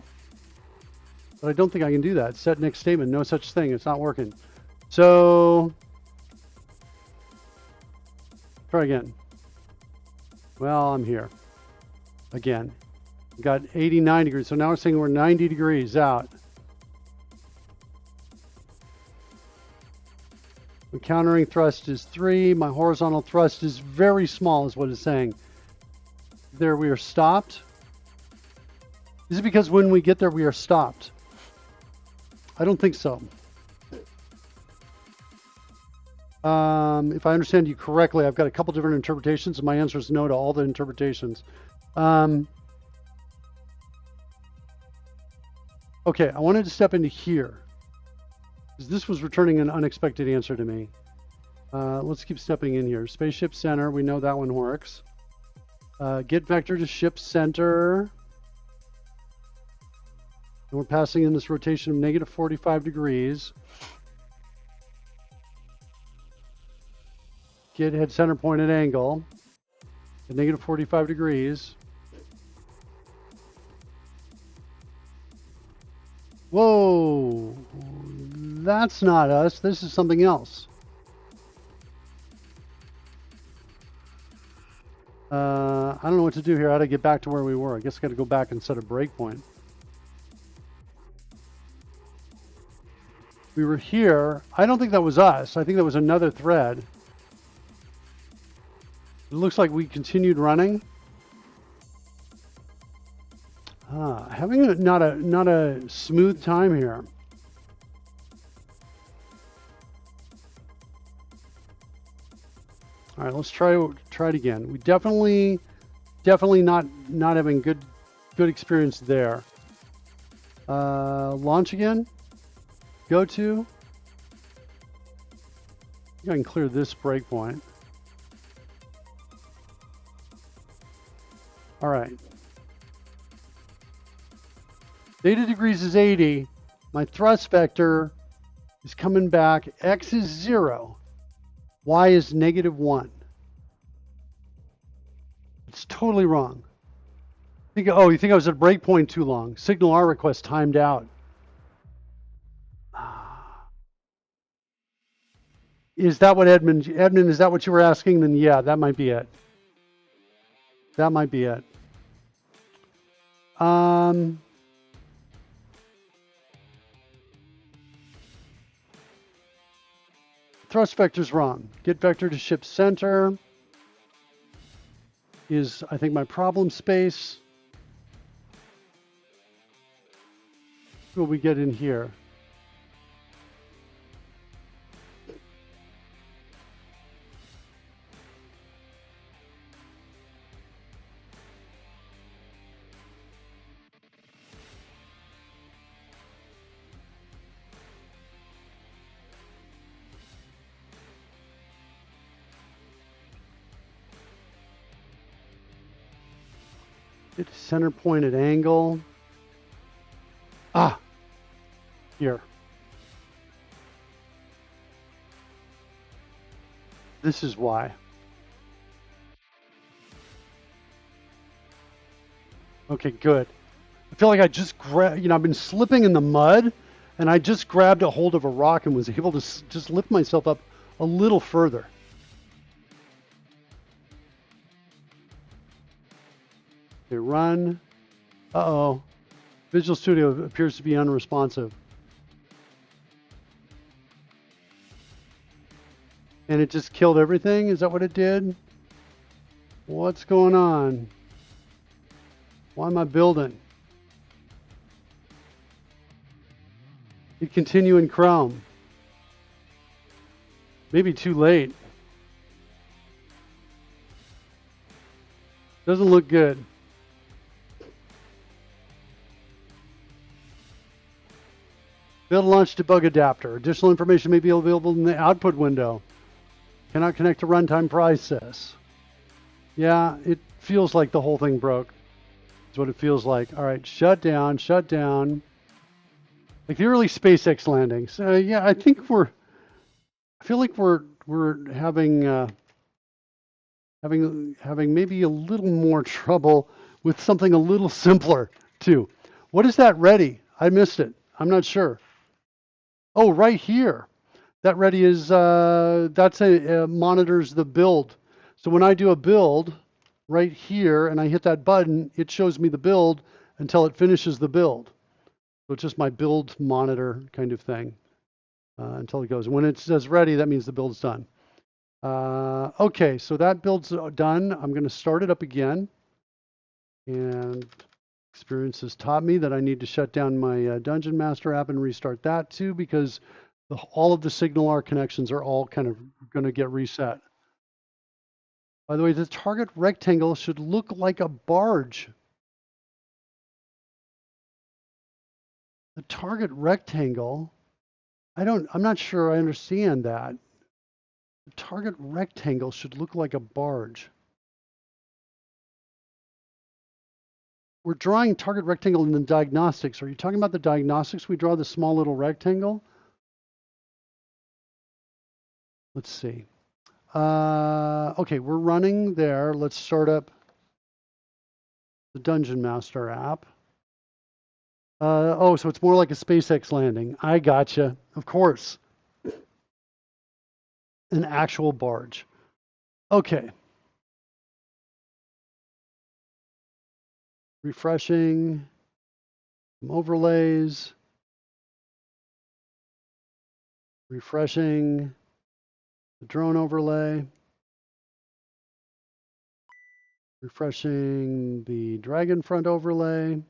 But I don't think I can do that. Set next statement, no such thing. It's not working. So try again. Well, I'm here. Again. Got 89 degrees. So now we're saying we're 90 degrees out. My countering thrust is 3. My horizontal thrust is very small, is what it's saying. There we are stopped. Is it because when we get there we are stopped? I don't think so. If I understand you correctly, I've got a couple different interpretations, and my answer is no to all the interpretations. Okay, I wanted to step into here, because this was returning an unexpected answer to me. Let's keep stepping in here. Spaceship center, we know that one works. Get vector to ship center. And we're passing in this rotation of negative 45 degrees. Get head center point at angle at negative 45 degrees. Whoa, that's not us. This is something else. I don't know what to do here. How to get back to where we were. I guess I got to go back and set a breakpoint. We were here. I don't think that was us. I think that was another thread. It looks like we continued running. Having not a smooth time here. All right, let's try it again. We definitely not having good experience there. Launch again. Go to. I think I can clear this breakpoint. All right. Theta degrees is 80. My thrust vector is coming back. X is 0. Y is -1. It's totally wrong. Oh, you think I was at breakpoint too long? Signal R request timed out. Is that what Edmund, is that what you were asking? Then yeah, that might be it. That might be it. Thrust vector's wrong. Get vector to ship center is, I think, my problem space. What will we get in here? Get center point at angle. Here. This is why. Okay, good. I feel like I just grabbed, I've been slipping in the mud, and I just grabbed a hold of a rock and was able to just lift myself up a little further. Okay, run. Uh-oh. Visual Studio appears to be unresponsive. And it just killed everything? Is that what it did? What's going on? Why am I building? You continue in Chrome. Maybe too late. Doesn't look good. Build launch debug adapter. Additional information may be available in the output window. Cannot connect to runtime process. Yeah, it feels like the whole thing broke. That's what it feels like. All right, shut down, shut down. Like the early SpaceX landings. Yeah, I think I feel like we're having maybe a little more trouble with something a little simpler too. What is that ready? I missed it. I'm not sure. Oh, right here. That ready is, that's monitors the build. So when I do a build right here and I hit that button, it shows me the build until it finishes the build. So it's just my build monitor kind of thing until it goes. When it says ready, that means the build's done. Okay, so that build's done. I'm going to start it up again. And experience has taught me that I need to shut down my Dungeon Master app and restart that too, because all of the Signal R connections are all kind of going to get reset. By the way, the target rectangle should look like a barge. The target rectangle, I'm not sure I understand that. The target rectangle should look like a barge. We're drawing target rectangle in the diagnostics. Are you talking about the diagnostics? We draw the small little rectangle? Let's see. Okay, we're running there. Let's start up the Dungeon Master app. Oh, so it's more like a SpaceX landing. I gotcha. Of course. An actual barge. Okay. Refreshing. Some overlays. Refreshing the drone overlay. Refreshing the dragon front overlay.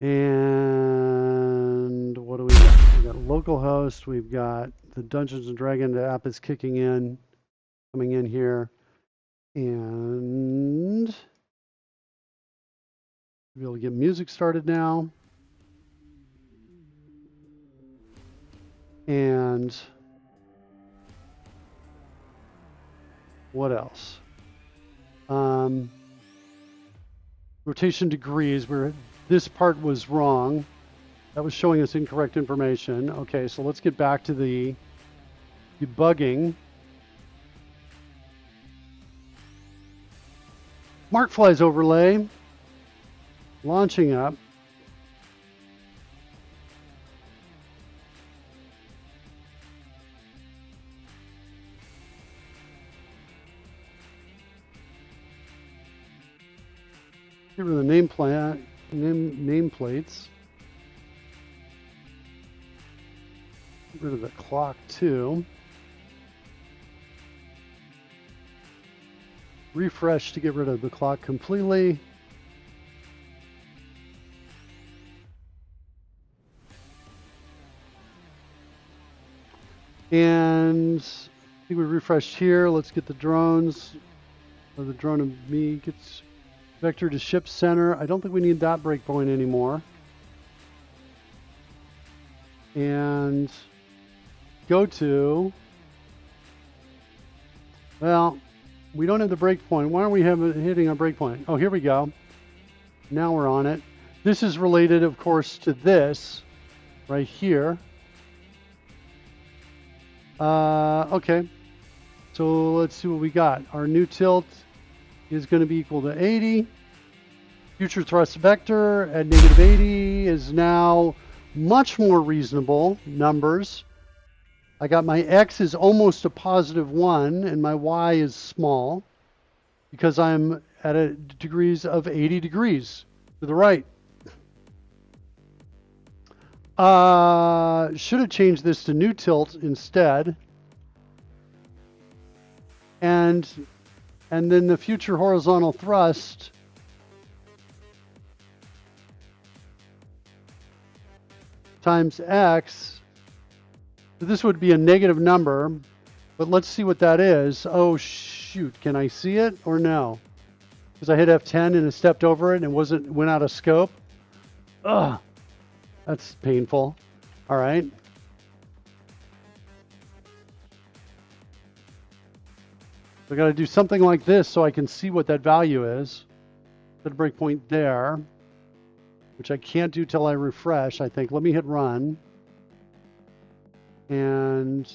And what do we got? We've got localhost. We've got the Dungeons and Dragons app is kicking in, coming in here. And we'll be able to get music started now. And what else? Rotation degrees, where this part was wrong. That was showing us incorrect information. Okay, so let's get back to the debugging. Markflies overlay, launching up. Here are the nameplates. Get rid of the clock too. Refresh to get rid of the clock completely. And I think we refreshed here. Let's get the drones. Or the drone of me gets vector to ship center. I don't think we need that breakpoint anymore. And go to, well, we don't have the breakpoint. Why aren't we hitting a breakpoint? Oh, here we go. Now we're on it. This is related, of course, to this right here. Okay. So let's see what we got. Our new tilt is going to be equal to 80. Future thrust vector at -80 is now much more reasonable numbers. I got my X is almost a +1 and my Y is small because I'm at a degrees of 80 degrees to the right. Should have changed this to new tilt instead. And then the future horizontal thrust times X. So this would be a negative number, but let's see what that is. Oh shoot, can I see it or no? Because I hit F10 and it stepped over it and it went out of scope. Ugh, that's painful. All right. So I got to do something like this so I can see what that value is. Set a breakpoint there, which I can't do till I refresh, I think. Let me hit run. And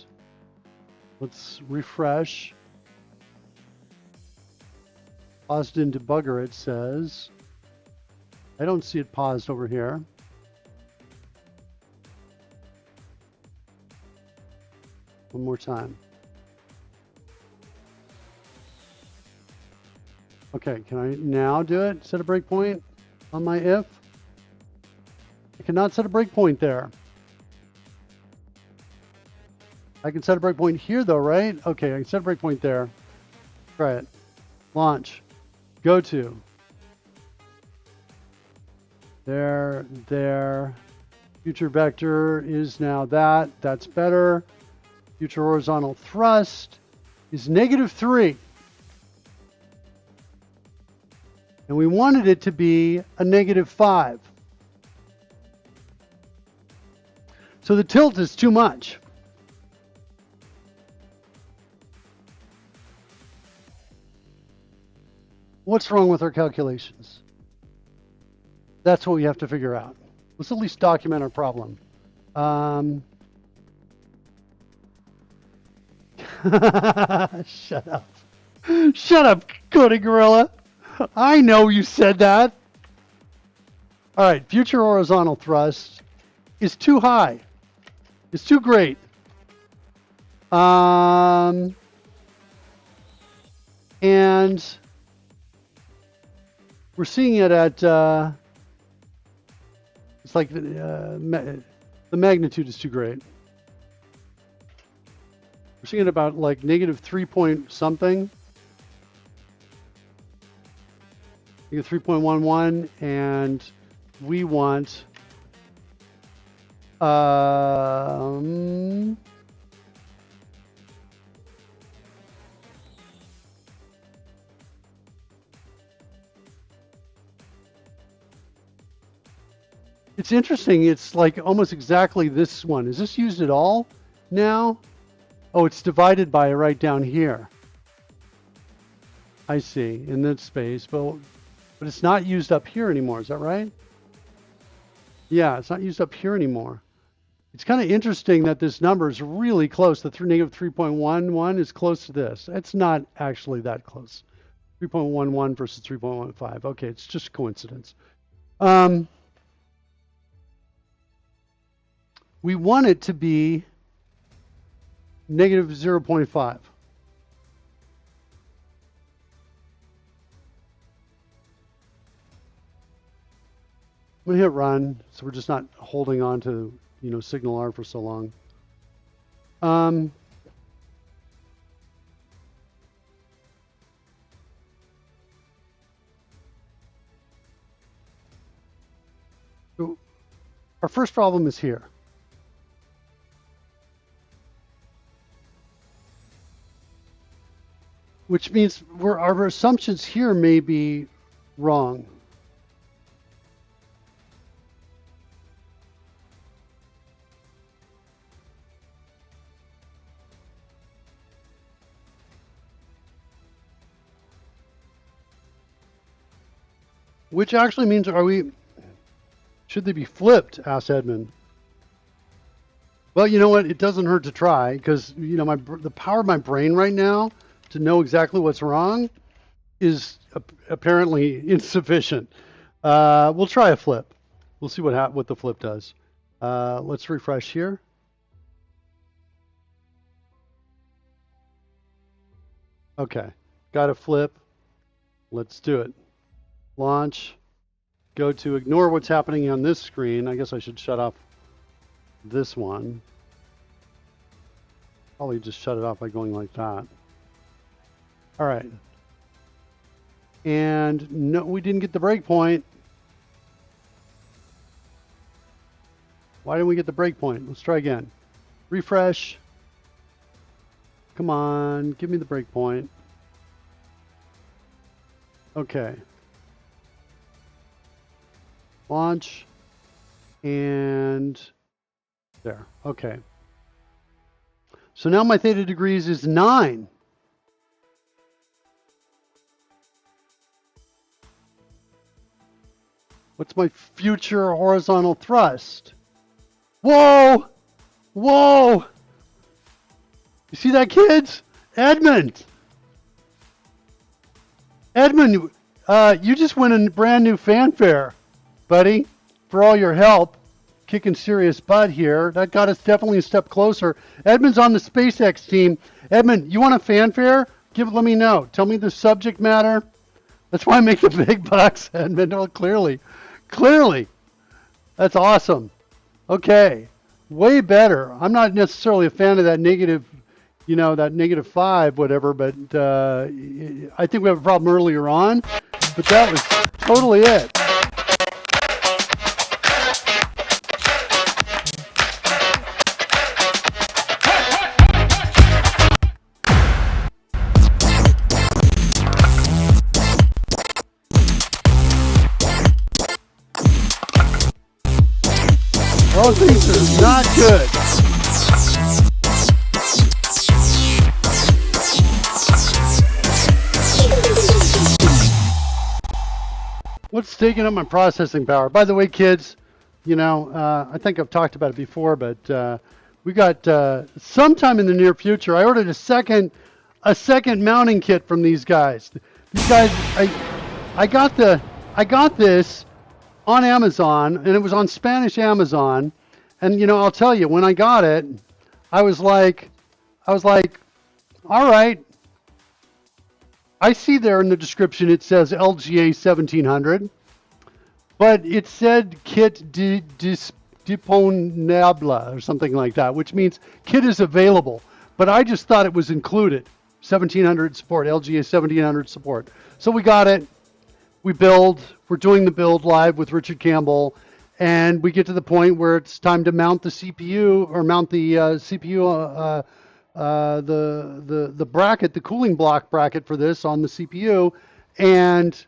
let's refresh. Paused in debugger, it says. I don't see it paused over here. One more time. Okay, can I now do it? Set a breakpoint on my if? I cannot set a breakpoint there. I can set a breakpoint here though, right? Okay, I can set a breakpoint there. Try it. Launch. Go to. There, there. Future vector is now that. That's better. Future horizontal thrust is -3. And we wanted it to be a -5. So the tilt is too much. What's wrong with our calculations? That's what we have to figure out. Let's at least document our problem. Shut up. Shut up, Cody Gorilla. I know you said that. All right, future horizontal thrust is too high. It's too great. And we're seeing it at it's like the magnitude is too great. We're seeing it about like -3 point something. -3.11, and we want it's interesting. It's like almost exactly this one. Is this used at all now? Oh, it's divided by right down here. I see, in that space, but it's not used up here anymore. Is that right? Yeah, it's not used up here anymore. It's kind of interesting that this number is really close. The -3.11 is close to this. It's not actually that close. 3.11 versus 3.15. Okay, it's just coincidence. We want it to be -0.5. I'm gonna hit run, so we're just not holding on to, signal R for so long. So our first problem is here. Which means our assumptions here may be wrong. Which actually means, should they be flipped? Asked Edmund. Well, you know what? It doesn't hurt to try, because, the power of my brain right now to know exactly what's wrong is apparently insufficient. We'll try a flip. We'll see what the flip does. Let's refresh here. Okay, got a flip. Let's do it. Launch. Go to ignore what's happening on this screen. I guess I should shut off this one. Probably just shut it off by going like that. All right. And no, we didn't get the breakpoint. Why didn't we get the breakpoint? Let's try again. Refresh. Come on, give me the breakpoint. Okay. Launch. And there. Okay. So now my theta degrees is 9. What's my future horizontal thrust? Whoa! Whoa! You see that, kids? Edmund! Edmund, you just won a brand new fanfare, buddy, for all your help. Kicking serious butt here. That got us definitely a step closer. Edmund's on the SpaceX team. Edmund, you want a fanfare? Let me know. Tell me the subject matter. That's why I make the big bucks, Edmund. Oh, clearly. That's awesome. Okay. Way better. I'm not necessarily a fan of that negative, that -5, whatever, but I think we have a problem earlier on, but that was totally it. Those things are not good. What's taking up my processing power? By the way, kids, I think I've talked about it before, but we got sometime in the near future, I ordered a second a second mounting kit from these guys. These guys, I got this on Amazon, and it was on Spanish Amazon. And I'll tell you, when I got it, I was like, all right. I see there in the description it says LGA 1700, but it said kit disponible or something like that, which means kit is available. But I just thought it was included. 1700 support, LGA 1700 support. So we got it. We build. We're doing the build live with Richard Campbell, and we get to the point where it's time to mount the CPU or mount the CPU. The bracket, the cooling block bracket for this on the CPU, and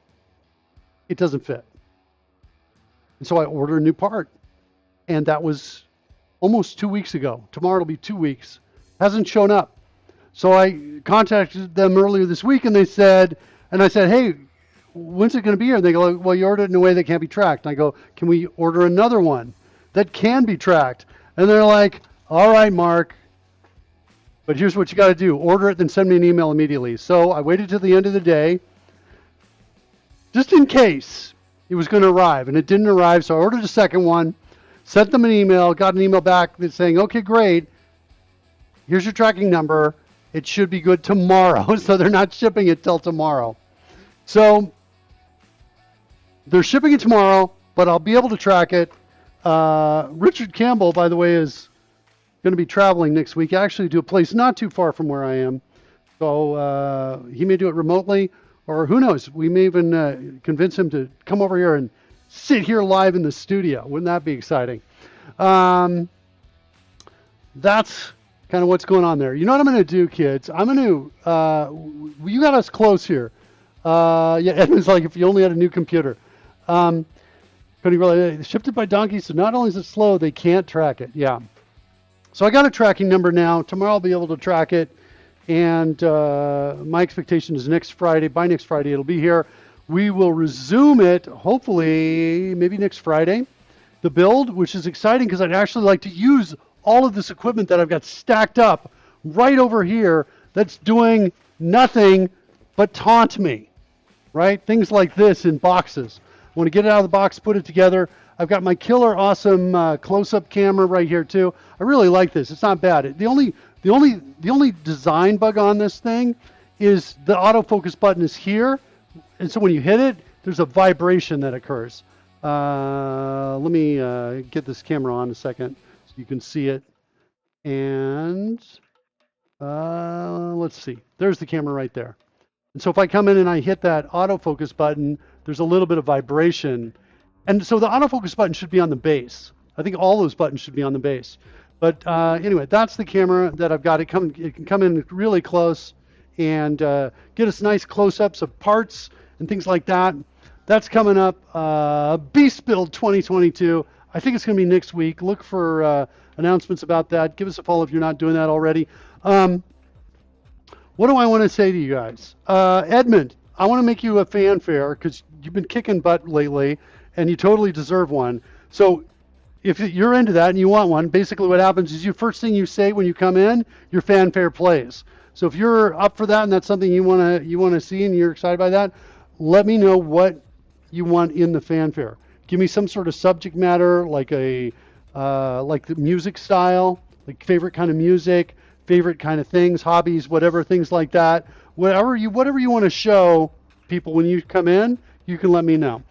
it doesn't fit. And so I order a new part, and that was almost 2 weeks ago. Tomorrow it'll be 2 weeks. Hasn't shown up. So I contacted them earlier this week, and I said, hey, when's it going to be here? And they go, well, you ordered it in a way that can't be tracked. And I go, can we order another one that can be tracked? And they're like, all right, Mark. But here's what you got to do. Order it, then send me an email immediately. So I waited till the end of the day, just in case it was going to arrive. And it didn't arrive, so I ordered a second one, sent them an email, got an email back that's saying, okay, great. Here's your tracking number. It should be good tomorrow. So they're not shipping it till tomorrow. So they're shipping it tomorrow, but I'll be able to track it. Richard Campbell, by the way, is going to be traveling next week, actually to a place not too far from where I am. So he may do it remotely, or who knows, we may even convince him to come over here and sit here live in the studio. Wouldn't that be exciting? That's kind of what's going on there. You know what I'm going to do, kids? I'm going to, you got us close here. Yeah, Edmund's like, if you only had a new computer. Cody, really, shipped it by donkey, so not only is it slow, they can't track it. Yeah. So I got a tracking number now. Tomorrow I'll be able to track it. And my expectation is next Friday. By next Friday, it'll be here. We will resume it, hopefully, maybe next Friday, the build, which is exciting because I'd actually like to use all of this equipment that I've got stacked up right over here that's doing nothing but taunt me, right? Things like this in boxes. I want to get it out of the box, put it together. I've got my killer awesome close-up camera right here too. I really like this. It's not bad. The only design bug on this thing is the autofocus button is here, and so when you hit it, there's a vibration that occurs. Let me get this camera on a second so you can see it. And let's see. There's the camera right there. And so if I come in and I hit that autofocus button, there's a little bit of vibration. And so the autofocus button should be on the base. I think all those buttons should be on the base. But anyway, that's the camera that I've got. It can come in really close and get us nice close-ups of parts and things like that. That's coming up. Beast Build 2022. I think it's going to be next week. Look for announcements about that. Give us a follow if you're not doing that already. What do I want to say to you guys? Edmund, I want to make you a fanfare because you've been kicking butt lately and you totally deserve one. So if you're into that and you want one, basically what happens is first thing you say when you come in, your fanfare plays. So if you're up for that and that's something you want to see and you're excited by that, let me know what you want in the fanfare. Give me some sort of subject matter, like the music style, like favorite kind of music, favorite kind of things, hobbies, whatever, things like that. Whatever you want to show people when you come in, you can let me know.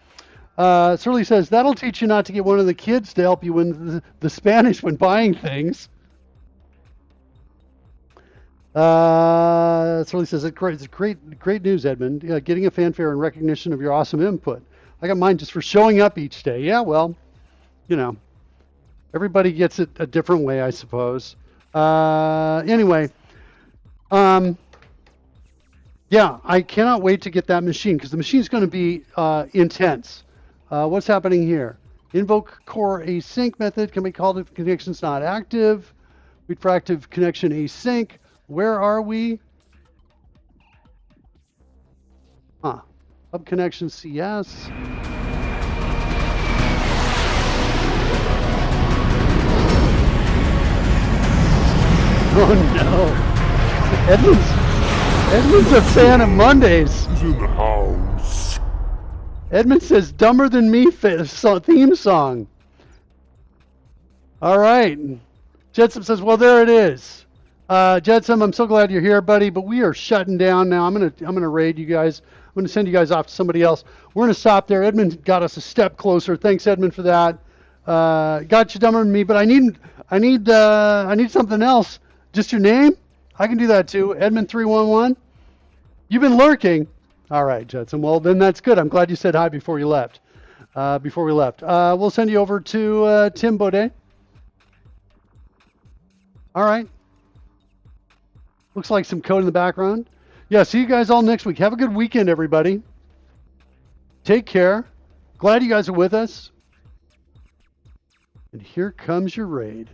Surly says, that'll teach you not to get one of the kids to help you in the Spanish when buying things. Surly says, it's great news, Edmund. Getting a fanfare and recognition of your awesome input. I got mine just for showing up each day. Yeah, well, everybody gets it a different way, I suppose. Anyway, yeah, I cannot wait to get that machine because the machine's going to be intense. What's happening here? Invoke core async method can be called if connection's not active. Wait for active connection async. Where are we? Hub connection CS. Oh no. Edmund's Edmund's a fan of Mondays. He's in the house. Edmund says, dumber than me theme song. All right. Jetsam says, well, there it is. Jetsam, I'm so glad you're here, buddy, but we are shutting down now. I'm gonna raid you guys. I'm gonna send you guys off to somebody else. We're gonna stop there. Edmund got us a step closer. Thanks, Edmund, for that. Got you dumber than me, but I need something else. Just your name? I can do that too. Edmund311. You've been lurking. All right, Jetsam. Well, then that's good. I'm glad you said hi before you left. We'll send you over to Tim Baudet. All right. Looks like some code in the background. Yeah, see you guys all next week. Have a good weekend, everybody. Take care. Glad you guys are with us. And here comes your raid.